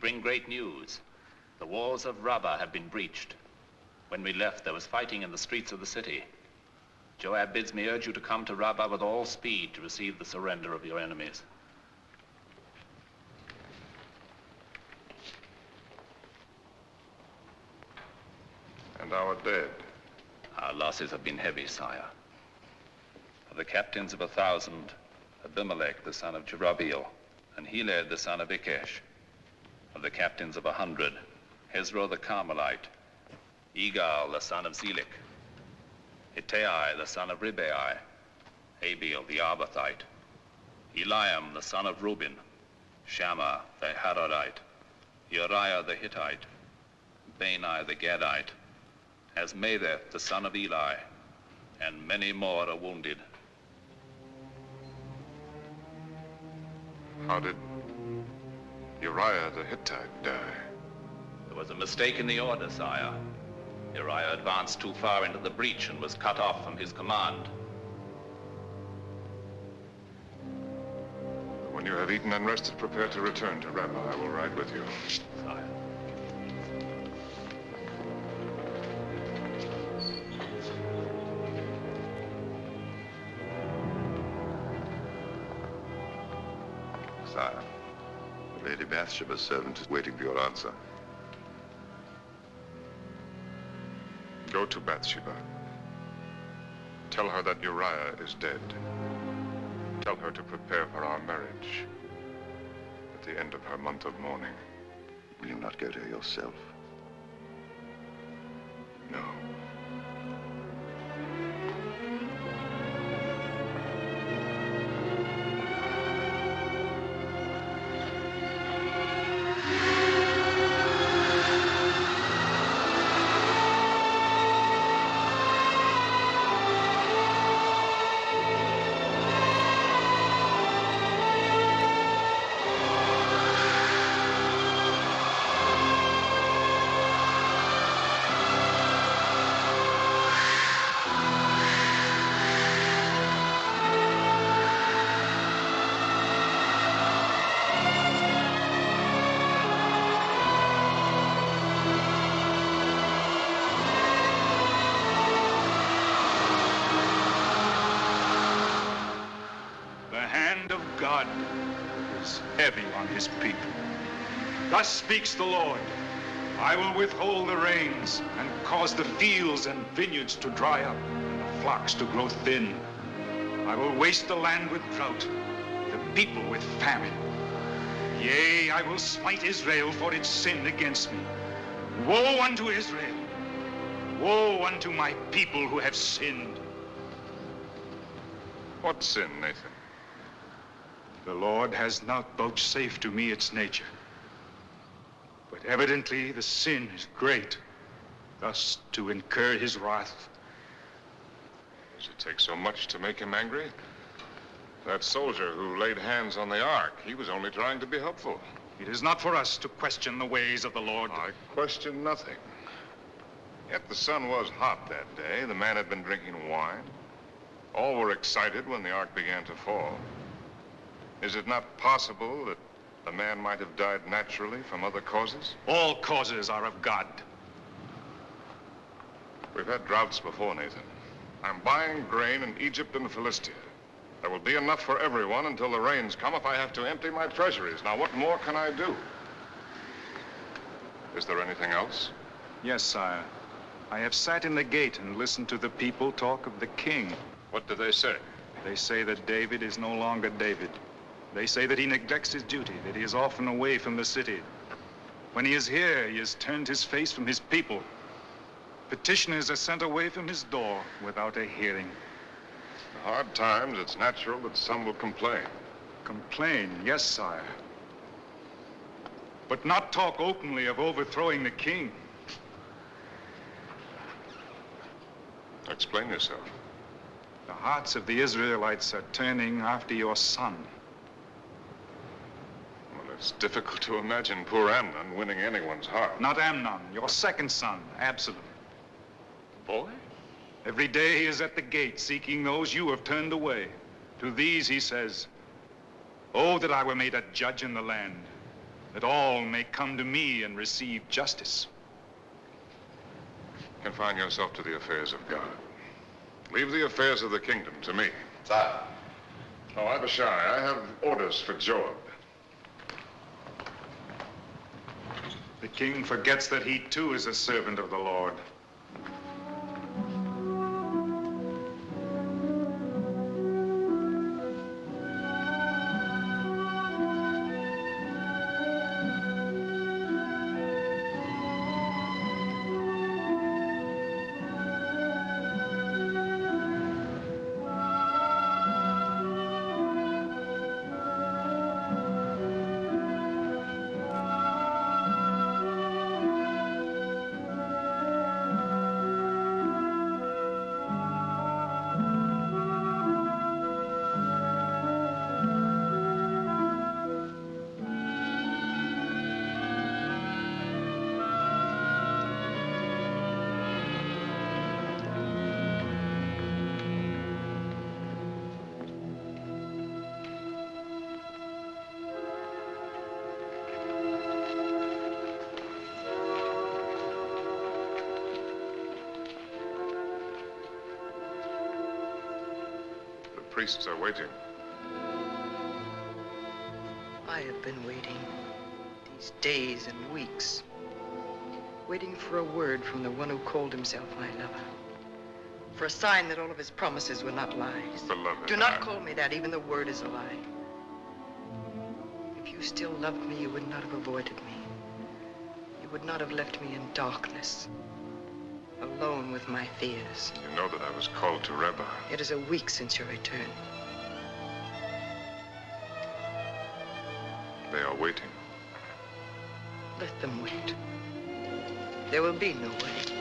bring great news. The walls of Rabbah have been breached. When we left, there was fighting in the streets of the city. Joab bids me urge you to come to Rabbah with all speed to receive the surrender of your enemies. And our dead? Our losses have been heavy, sire. Of the captains of 1,000, Abimelech, the son of Jerubbaal, and Heled, the son of Ikesh. Of the captains of 100, Hezro the Carmelite, Egal, the son of Zelik, Ittai, the son of Ribai, Abiel, the Arbathite, Eliam, the son of Reuben, Shammah, the Harodite, Uriah, the Hittite, Bani, the Gadite, Asmaveth, the son of Eli, and many more are wounded. How did Uriah the Hittite die? There was a mistake in the order, sire. Uriah advanced too far into the breach and was cut off from his command. When you have eaten and rested, prepare to return to Rabbah. I will ride with you. Sire. Sire, the Lady Bathsheba's servant is waiting for your answer. Go to Bathsheba. Tell her that Uriah is dead. Tell her to prepare for our marriage at the end of her month of mourning. Will you not go to her yourself? No. God is heavy on his people. Thus speaks the Lord. I will withhold the rains and cause the fields and vineyards to dry up and the flocks to grow thin. I will waste the land with drought, the people with famine. Yea, I will smite Israel for its sin against me. Woe unto Israel! Woe unto my people who have sinned. What sin, Nathan? The Lord has not vouchsafed to me its nature. But evidently the sin is great, thus to incur his wrath. Does it take so much to make him angry? That soldier who laid hands on the ark, he was only trying to be helpful. It is not for us to question the ways of the Lord. I question nothing. Yet the sun was hot that day. The man had been drinking wine. All were excited when the ark began to fall. Is it not possible that the man might have died naturally from other causes? All causes are of God. We've had droughts before, Nathan. I'm buying grain in Egypt and Philistia. There will be enough for everyone until the rains come if I have to empty my treasuries. Now, what more can I do? Is there anything else? Yes, sire. I have sat in the gate and listened to the people talk of the king. What do they say? They say that David is no longer David. They say that he neglects his duty, that he is often away from the city. When he is here, he has turned his face from his people. Petitioners are sent away from his door without a hearing. In hard times, it's natural that some will complain. Complain, yes, sire. But not talk openly of overthrowing the king. Explain yourself. The hearts of the Israelites are turning after your son. Well, it's difficult to imagine poor Amnon winning anyone's heart. Not Amnon, your second son, Absalom. Boy? Every day he is at the gate seeking those you have turned away. To these he says, "Oh, that I were made a judge in the land. that all may come to me and receive justice. Confine yourself to the affairs of God. Leave the affairs of the kingdom to me. Sire. Oh, Abishai, I have orders for Joab. The king forgets that he too is a servant of the Lord. The priests are waiting. I have been waiting these days and weeks, waiting for a word from the one who called himself my lover, for a sign that all of his promises were not lies. Beloved, Do not call me that. Even the word is a lie. If you still loved me, you would not have avoided me. You would not have left me in darkness, alone with my fears. You know that I was called to Rebbe. It is a week since your return. They are waiting. Let them wait. There will be no wait.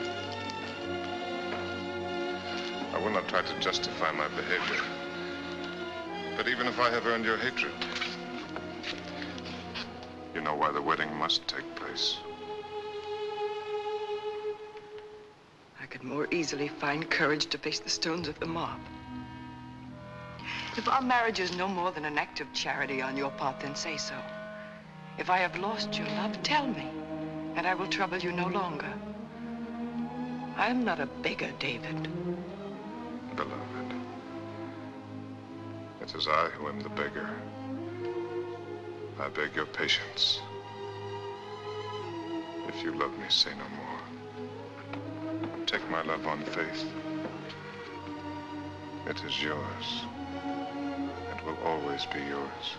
I will not try to justify my behavior. But even if I have earned your hatred, you know why the wedding must take place. I could more easily find courage to face the stones of the mob. If our marriage is no more than an act of charity on your part, then say so. If I have lost your love, tell me, and I will trouble you no longer. I am not a beggar, David. Beloved, it is I who am the beggar. I beg your patience. If you love me, say no more. Take my love on faith. It is yours, and will always be yours.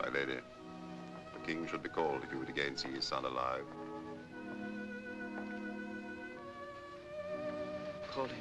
My lady, the king should be called if he would again see his son alive. Call him.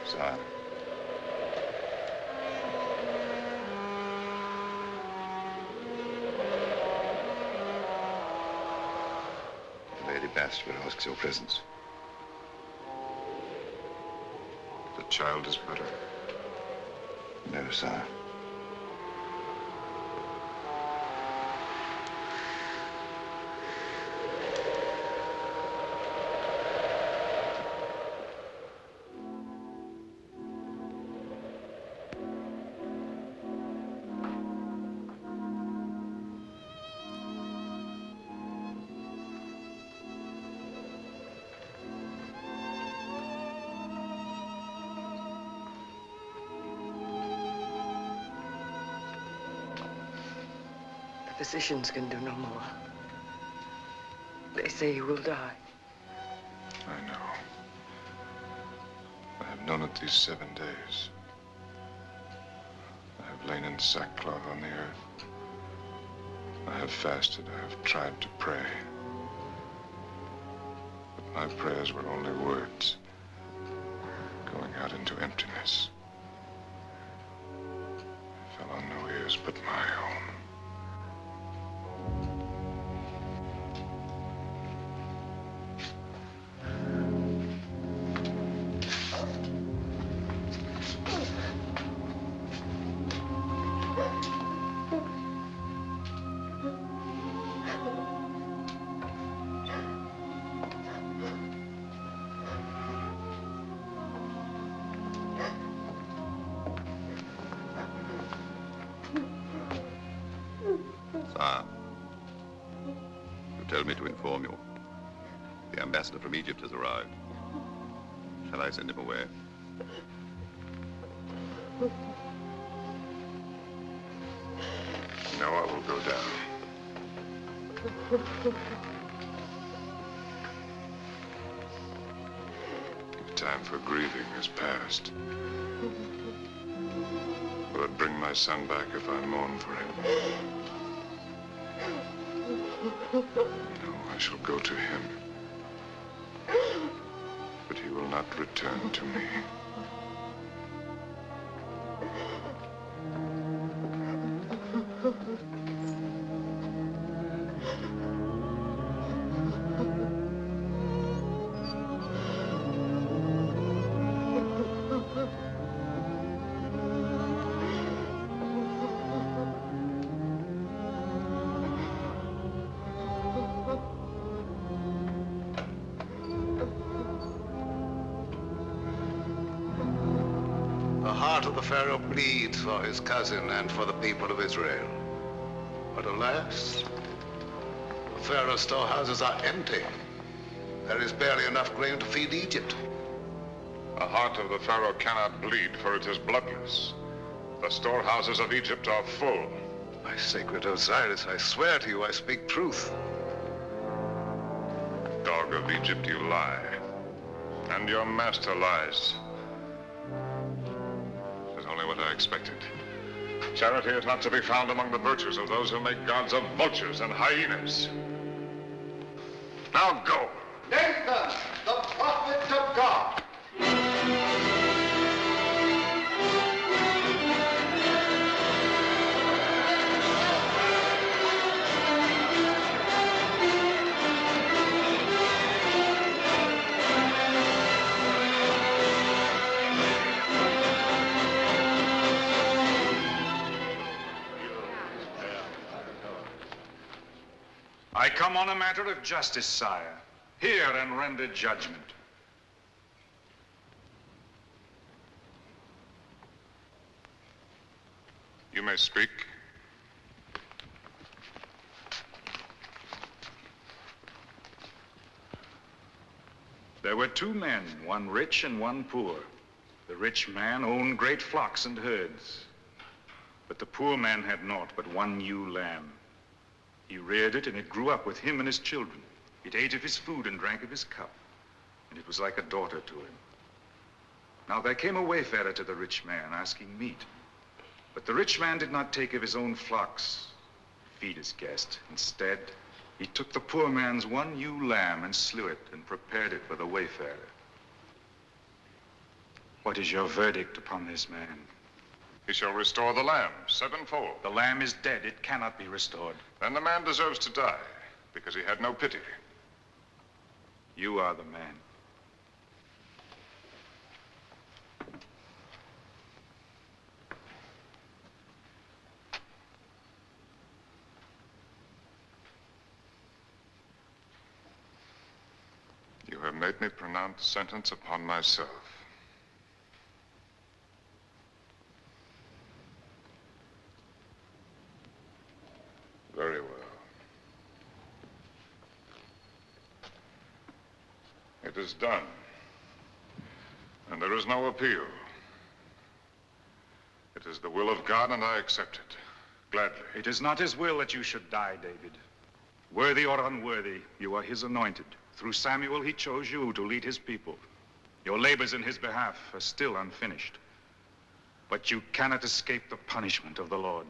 Sire. Lady Bathsheba asks your presence. The child is better. No, sire. The physicians can do no more. They say he will die. I know. I have known it these 7 days. I have lain in sackcloth on the earth. I have fasted. I have tried to pray. But my prayers were only words going out into emptiness. They fell on no ears but my own. Sire, you tell me to inform you. The ambassador from Egypt has arrived. Shall I send him away? Now I will go down. The time for grieving is past. Will it bring my son back if I mourn for him? No, I shall go to him. But he will not return to me. The heart of the Pharaoh bleeds for his cousin and for the people of Israel. But alas, the Pharaoh's storehouses are empty. There is barely enough grain to feed Egypt. The heart of the Pharaoh cannot bleed, for it is bloodless. The storehouses of Egypt are full. My sacred Osiris, I swear to you I speak truth. Dog of Egypt, you lie. And your master lies. This is only what I expected. Charity is not to be found among the virtues of those who make gods of vultures and hyenas. Now go. Nathan, the prophet of God. I come on a matter of justice, sire. Hear and render judgment. You may speak. There were two men, one rich and one poor. The rich man owned great flocks and herds, but the poor man had naught but one ewe lamb. He reared it, and it grew up with him and his children. It ate of his food and drank of his cup, and it was like a daughter to him. Now there came a wayfarer to the rich man, asking meat. But the rich man did not take of his own flocks, feed his guest. Instead, he took the poor man's one ewe lamb and slew it and prepared it for the wayfarer. What is your verdict upon this man? He shall restore the lamb sevenfold. The lamb is dead. It cannot be restored. Then the man deserves to die because he had no pity. You are the man. You have made me pronounce sentence upon myself. Very well. It is done. And there is no appeal. It is the will of God, and I accept it. Gladly. It is not his will that you should die, David. Worthy or unworthy, you are his anointed. Through Samuel, he chose you to lead his people. Your labors in his behalf are still unfinished. But you cannot escape the punishment of the Lord.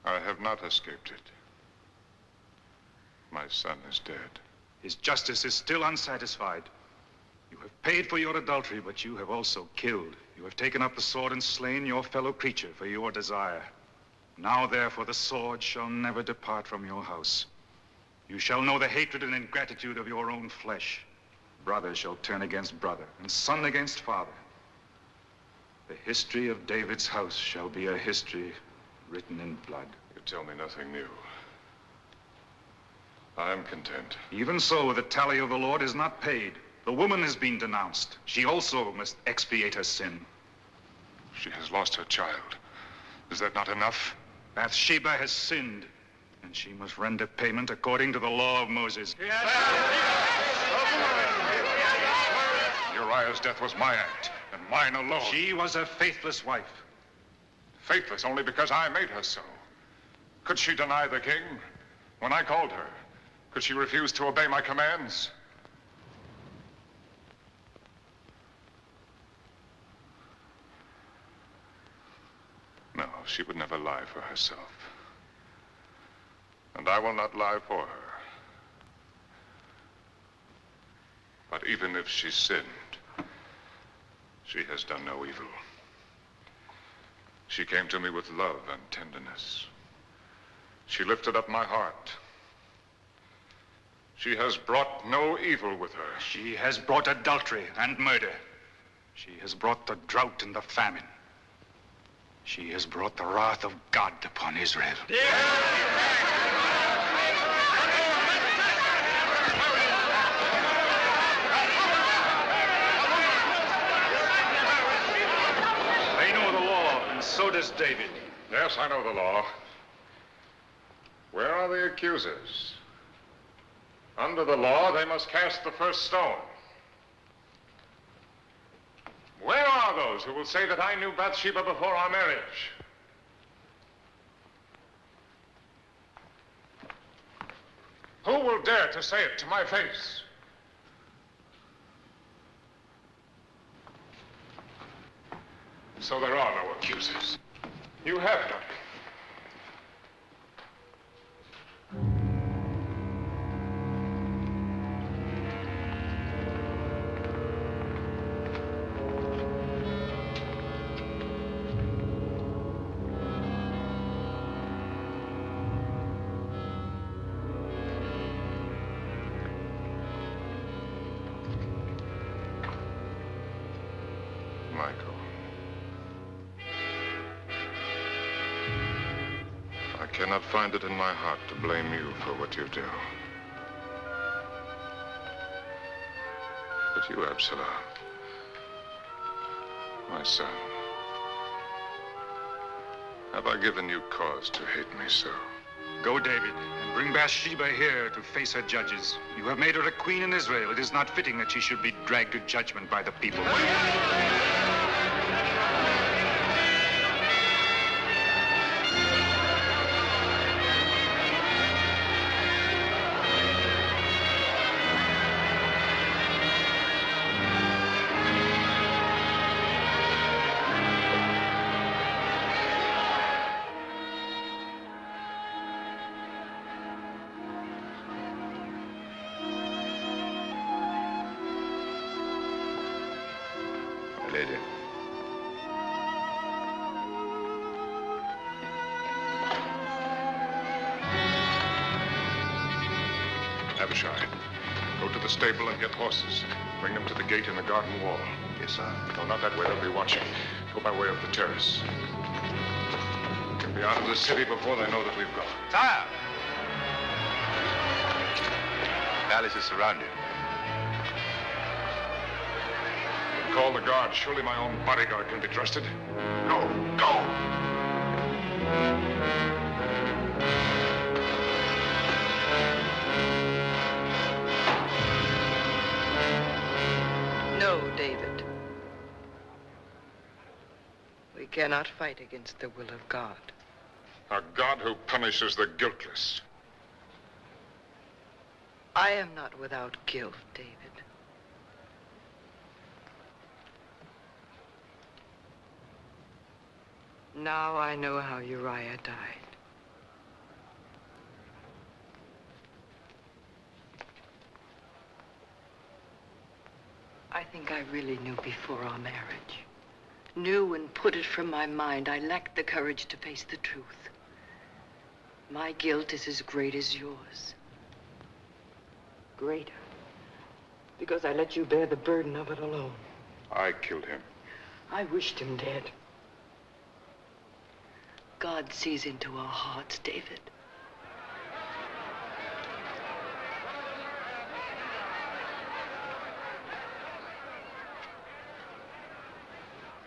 I have not escaped it. My son is dead. His justice is still unsatisfied. You have paid for your adultery, but you have also killed. You have taken up the sword and slain your fellow creature for your desire. Now, therefore, the sword shall never depart from your house. You shall know the hatred and ingratitude of your own flesh. Brother shall turn against brother, and son against father. The history of David's house shall be a history written in blood. You tell me nothing new. I am content. Even so, the tally of the Lord is not paid. The woman has been denounced. She also must expiate her sin. She has lost her child. Is that not enough? Bathsheba has sinned, and she must render payment according to the law of Moses. Uriah's death was my act, and mine alone. She was a faithless wife. Faithless only because I made her so. Could she deny the king when I called her? Could she refuse to obey my commands? No, she would never lie for herself. And I will not lie for her. But even if she sinned, she has done no evil. She came to me with love and tenderness. She lifted up my heart. She has brought no evil with her. She has brought adultery and murder. She has brought the drought and the famine. She has brought the wrath of God upon Israel. They know the law, and so does David. Yes, I know the law. Where are the accusers? Under the law, they must cast the first stone. Where are those who will say that I knew Bathsheba before our marriage? Who will dare to say it to my face? So there are no accusers. You have none. Michael. I cannot find it in my heart to blame you for what you do. But you, Absalom, my son, have I given you cause to hate me so? Go, David, and bring Bathsheba here to face her judges. You have made her a queen in Israel. It is not fitting that she should be dragged to judgment by the people. Lady. Abishai, go to the stable and get horses. Bring them to the gate in the garden wall. Yes, sir. No, not that way. They'll be watching. Go by way of the terrace. We'll be out of the city before they know that we've gone. Sire! The palace is surrounded. Call the guard. Surely my own bodyguard can be trusted. Go, go! No, David. We cannot fight against the will of God. A God who punishes the guiltless. I am not without guilt, David. Now I know how Uriah died. I think I really knew before our marriage. Knew and put it from my mind. I lacked the courage to face the truth. My guilt is as great as yours. Greater. Because I let you bear the burden of it alone. I killed him. I wished him dead. God sees into our hearts, David.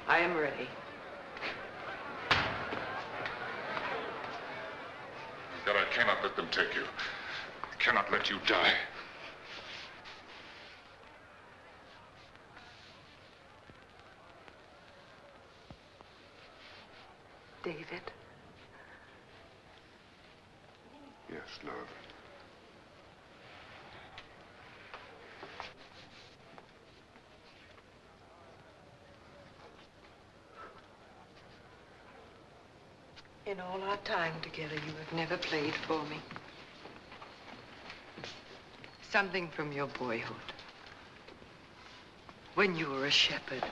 I am ready. God, I cannot let them take you. I cannot let you die. David. Yes, love. In all our time together, you have never played for me. Something from your boyhood. When you were a shepherd.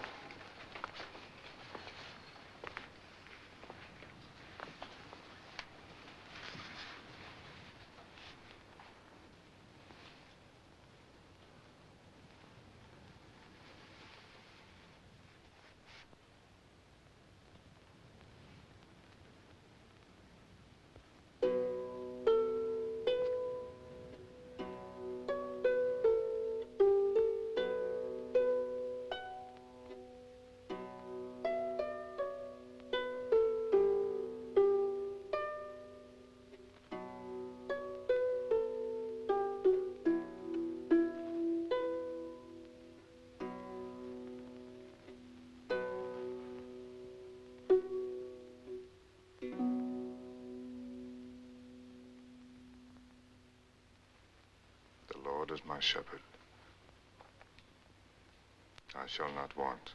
The Lord is my shepherd. I shall not want.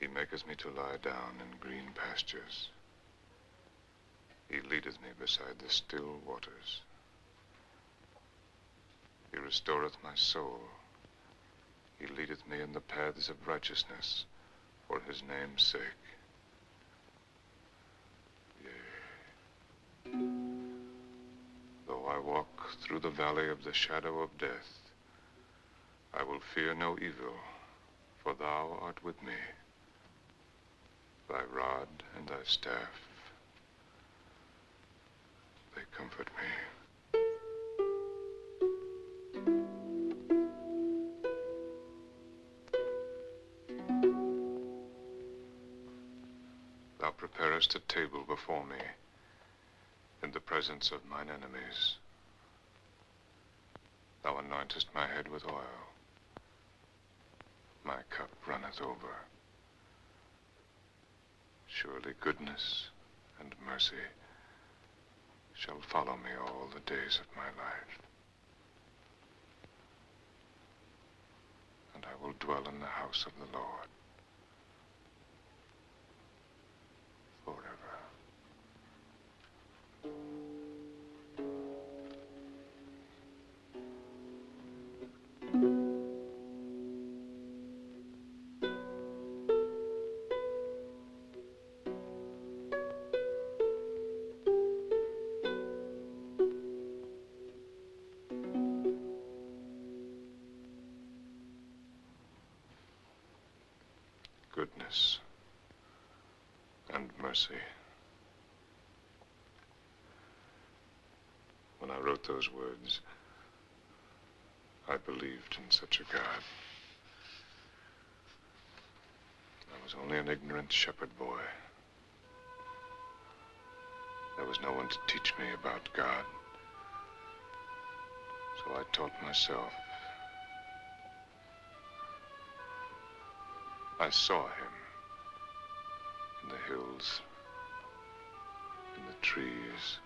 He maketh me to lie down in green pastures. He leadeth me beside the still waters. He restoreth my soul. He leadeth me in the paths of righteousness for his name's sake. Yea, though I walk through the valley of the shadow of death, I will fear no evil, for thou art with me. Thy rod and thy staff, they comfort me. Thou preparest a table before me in in the presence of mine enemies. Thou anointest my head with oil. My cup runneth over. Surely goodness and mercy shall follow me all the days of my life. And I will dwell in the house of the Lord forever. Goodness and mercy. When I wrote those words, I believed in such a God. I was only an ignorant shepherd boy. There was no one to teach me about God. So I taught myself. I saw him in the hills, in the trees,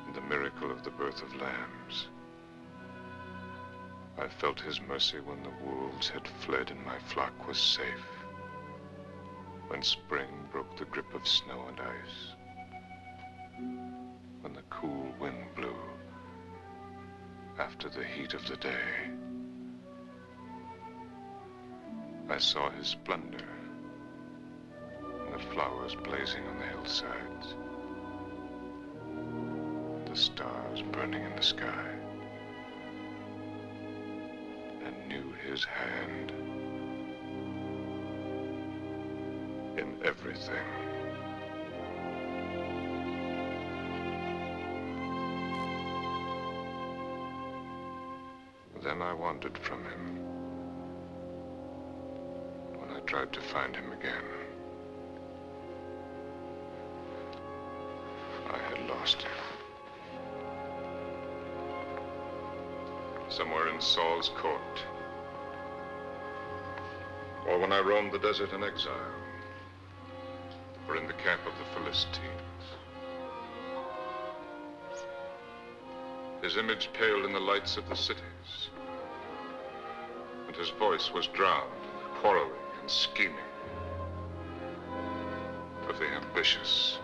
in the miracle of the birth of lambs. I felt his mercy when the wolves had fled and my flock was safe, when spring broke the grip of snow and ice, when the cool wind blew after the heat of the day. I saw his splendor in the flowers blazing on the hillsides, the stars burning in the sky, and knew his hand in everything. Then I wandered from him. I tried to find him again. I had lost him. Somewhere in Saul's court. Or when I roamed the desert in exile. Or in the camp of the Philistines. His image paled in the lights of the cities. And his voice was drowned in quarreling and scheming of the ambitious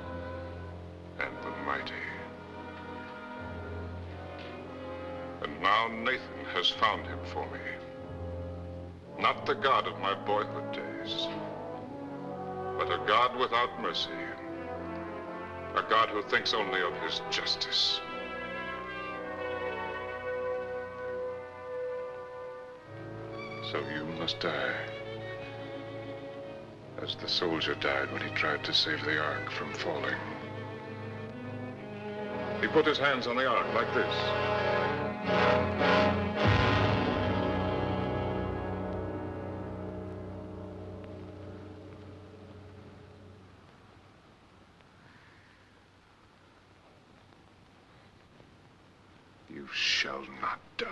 and the mighty. And now Nathan has found him for me. Not the God of my boyhood days, but a God without mercy. A God who thinks only of his justice. So you must die, as the soldier died when he tried to save the ark from falling. He put his hands on the ark like this. You shall not die.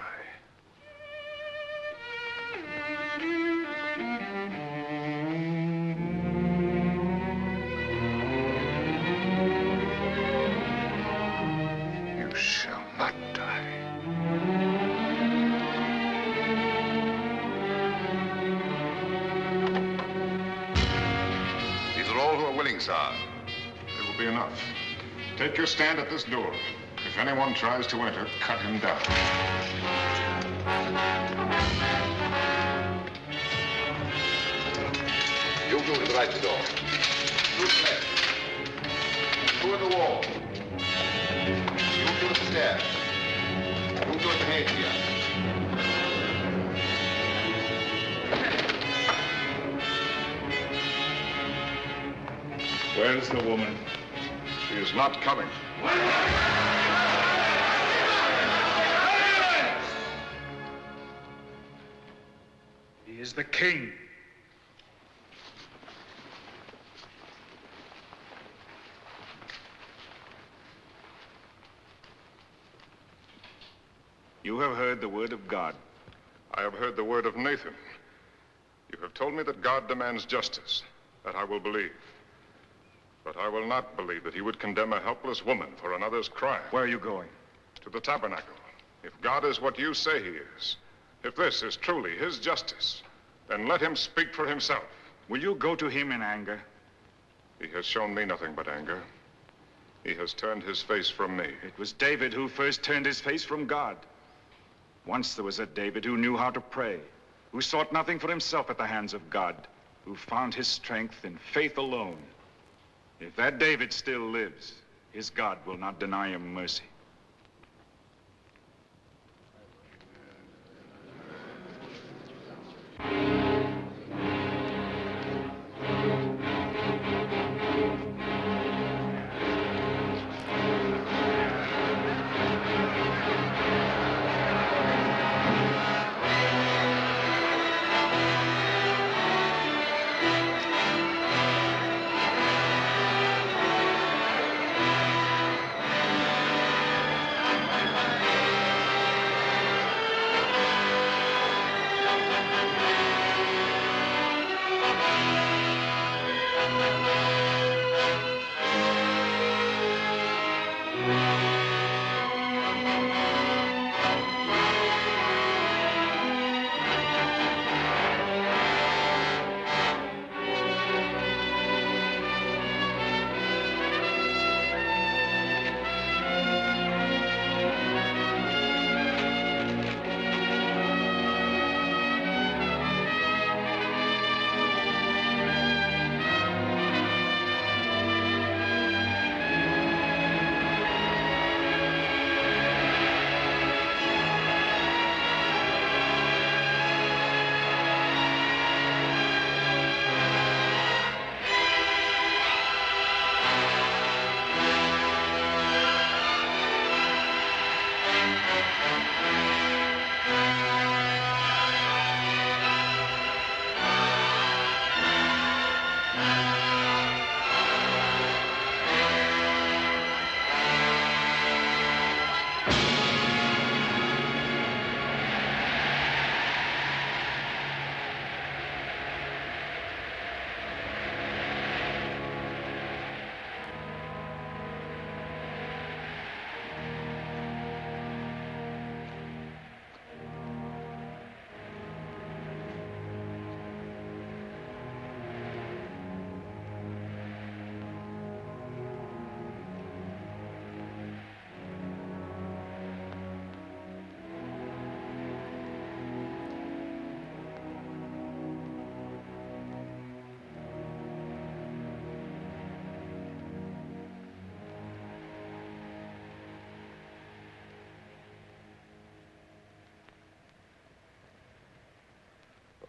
You shall not die. These are all who are willing, sir. It will be enough. Take your stand at this door. If anyone tries to enter, cut him down. You go to the right door. You to the left. Two at the wall. You to the stairs. You to the gate here. Where's the woman? She is not coming. He is the king. You have heard the word of God. I have heard the word of Nathan. You have told me that God demands justice. That I will believe. But I will not believe that he would condemn a helpless woman for another's crime. Where are you going? To the tabernacle. If God is what you say he is, if this is truly his justice, then let him speak for himself. Will you go to him in anger? He has shown me nothing but anger. He has turned his face from me. It was David who first turned his face from God. Once there was a David who knew how to pray, who sought nothing for himself at the hands of God, who found his strength in faith alone. If that David still lives, his God will not deny him mercy.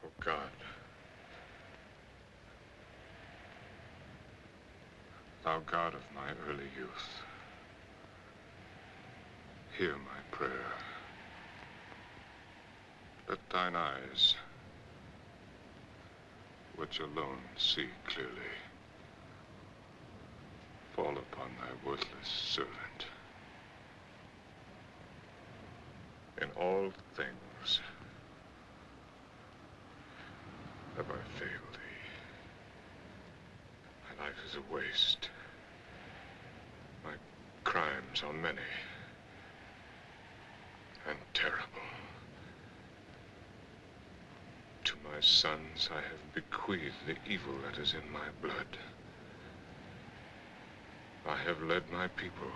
Oh, God. Thou God of my early youth, hear my prayer. Let thine eyes, which alone see clearly, fall upon thy worthless servant. In all things have I failed thee. My life is a waste. My crimes are many and terrible. To my sons I have bequeathed the evil that is in my blood. I have led my people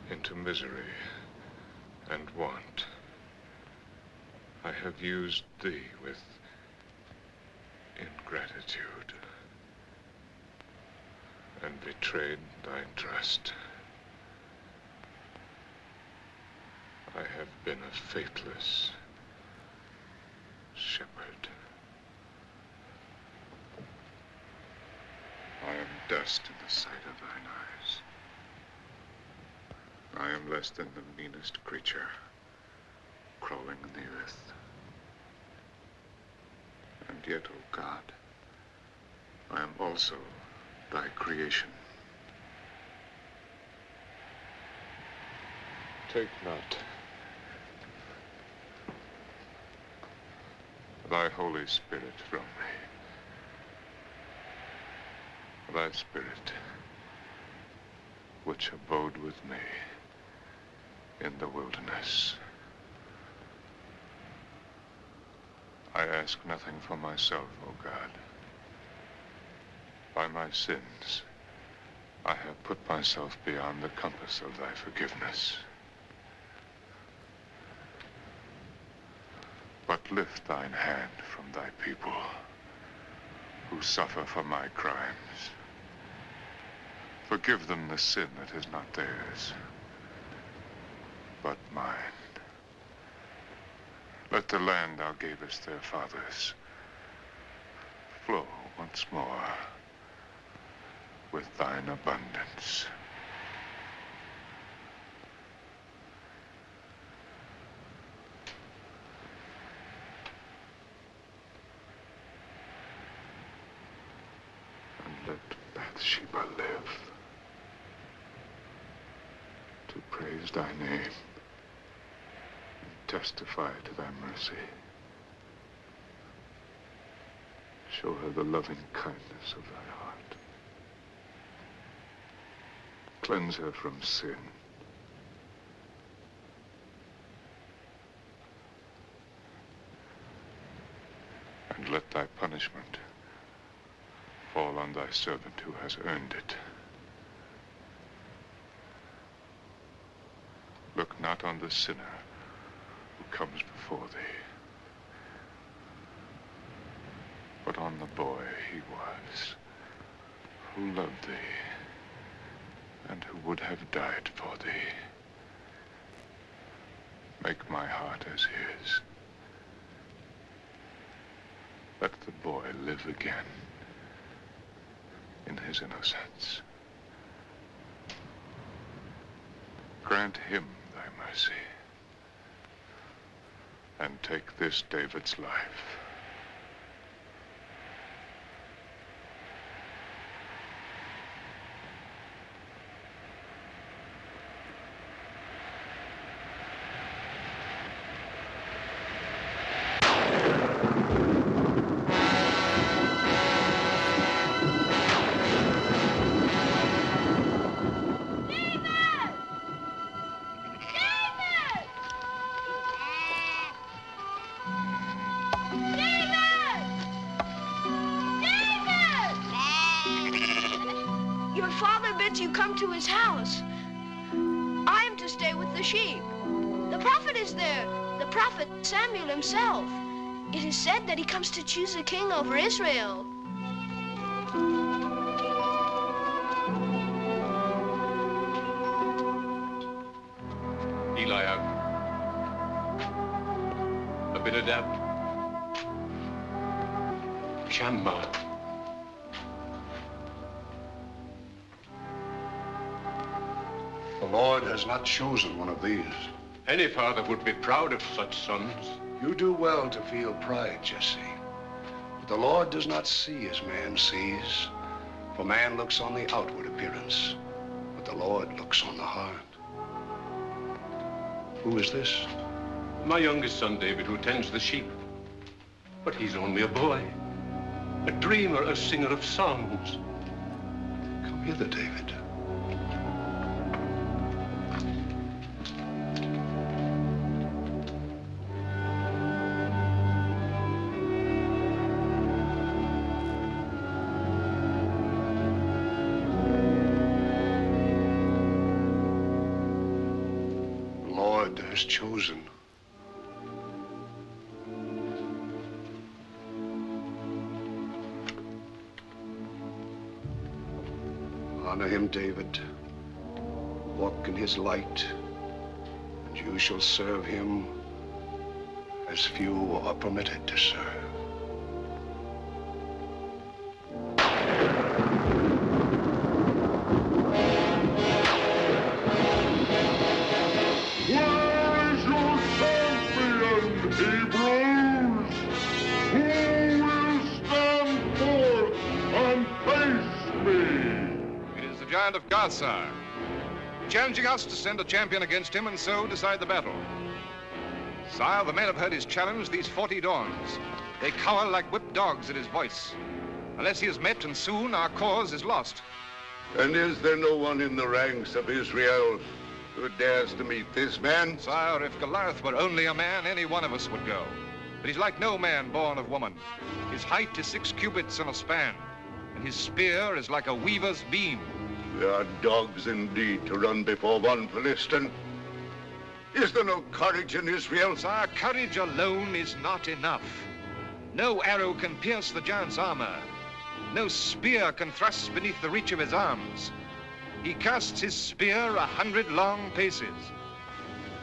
into misery and want. I have used thee with ingratitude and betrayed thy trust. I have been a faithless shepherd. I am dust in the sight of thine eyes. I am less than the meanest creature crawling in the earth. And yet, O God, I am also thy creation. Take not thy Holy Spirit from me. Thy Spirit, which abode with me in the wilderness. I ask nothing for myself, O God. By my sins, I have put myself beyond the compass of thy forgiveness. But lift thine hand from thy people who suffer for my crimes. Forgive them the sin that is not theirs, but mine. Let the land thou gavest their fathers flow once more with thine abundance. And let Bathsheba live to praise thy name and testify to thy mercy. Show her the loving kindness of thy heart. Cleanse her from sin. And let thy punishment fall on thy servant who has earned it. Look not on the sinner who comes before thee, but on the boy he was, who loved thee, and who would have died for thee. Make my heart as his. Let the boy live again in his innocence. Grant him thy mercy, and take this David's life. You come to his house. I am to stay with the sheep. The prophet is there, the prophet Samuel himself. It is said that he comes to choose a king over Israel. Uriah, Abinadab, Shammah. The Lord has not chosen one of these. Any father would be proud of such sons. You do well to feel pride, Jesse. But the Lord does not see as man sees. For man looks on the outward appearance, but the Lord looks on the heart. Who is this? My youngest son, David, who tends the sheep. But he's only a boy, a dreamer, a singer of songs. Come hither, David. Has chosen. Honor him, David. Walk in his light, and you shall serve him as few are permitted to serve. Of God, sire, challenging us to send a champion against him and so decide the battle. Sire, the men have heard his challenge these 40 dawns. They cower like whipped dogs at his voice. Unless he is met, and soon, our cause is lost. And is there no one in the ranks of Israel who dares to meet this man? Sire, if Goliath were only a man, any one of us would go. But he's like no man born of woman. His height is 6 cubits and a span, and his spear is like a weaver's beam. We are dogs indeed to run before one Philistine. Is there no courage in Israel? Sire, courage alone is not enough. No arrow can pierce the giant's armor. No spear can thrust beneath the reach of his arms. He casts his spear 100 long paces.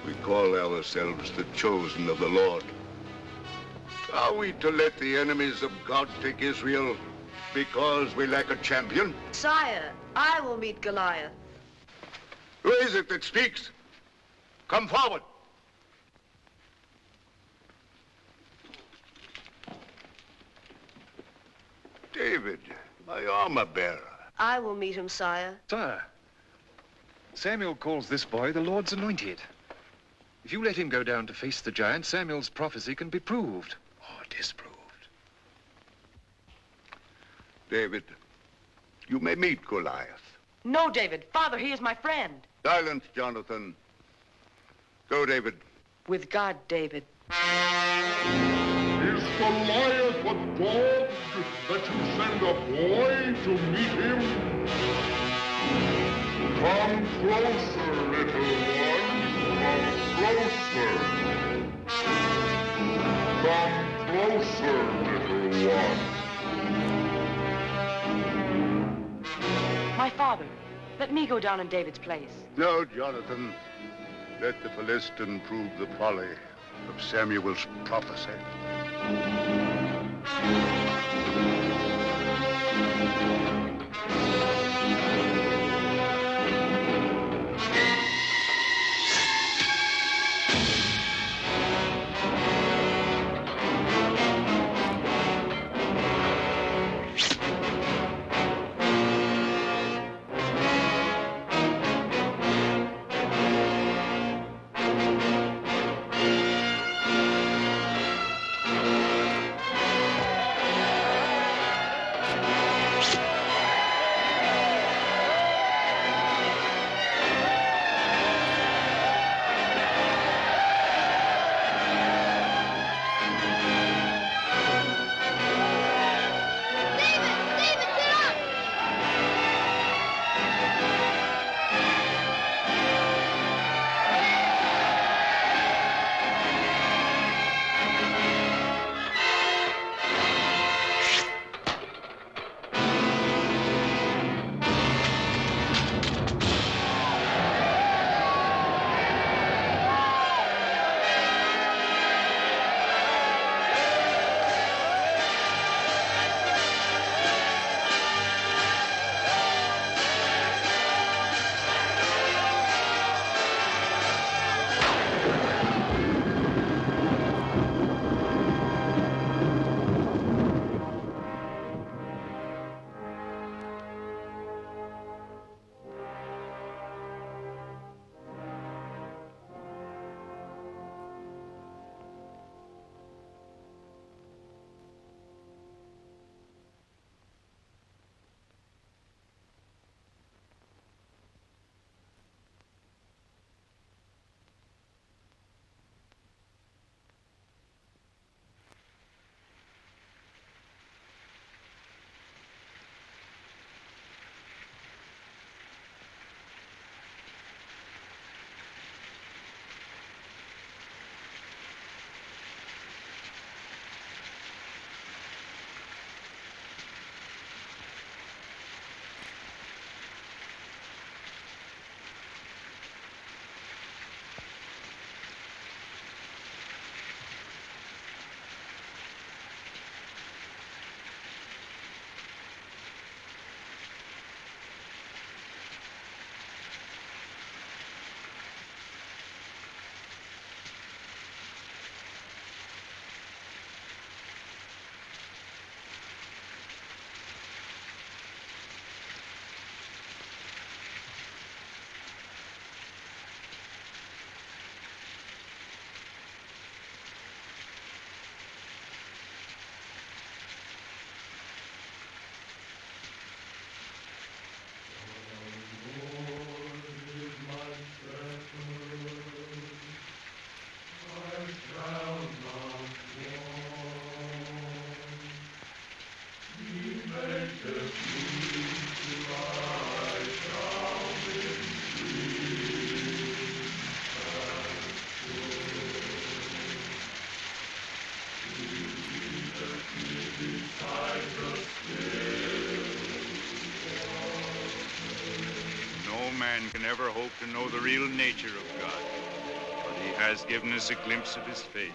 We call ourselves the chosen of the Lord. Are we to let the enemies of God take Israel because we lack a champion? Sire, I will meet Goliath. Who is it that speaks? Come forward. David, my armor bearer. I will meet him, sire. Sire, Samuel calls this boy the Lord's anointed. If you let him go down to face the giant, Samuel's prophecy can be proved. Or disproved. David, you may meet Goliath. No, David. Father, he is my friend. Silence, Jonathan. Go, David. With God, David. Is Goliath a dog that you send a boy to meet him? Come closer, little one. Come closer. Come closer, little one. My father, let me go down in David's place. No, Jonathan. Let the Philistine prove the folly of Samuel's prophecy. man can ever hope to know the real nature of God. But he has given us a glimpse of his face.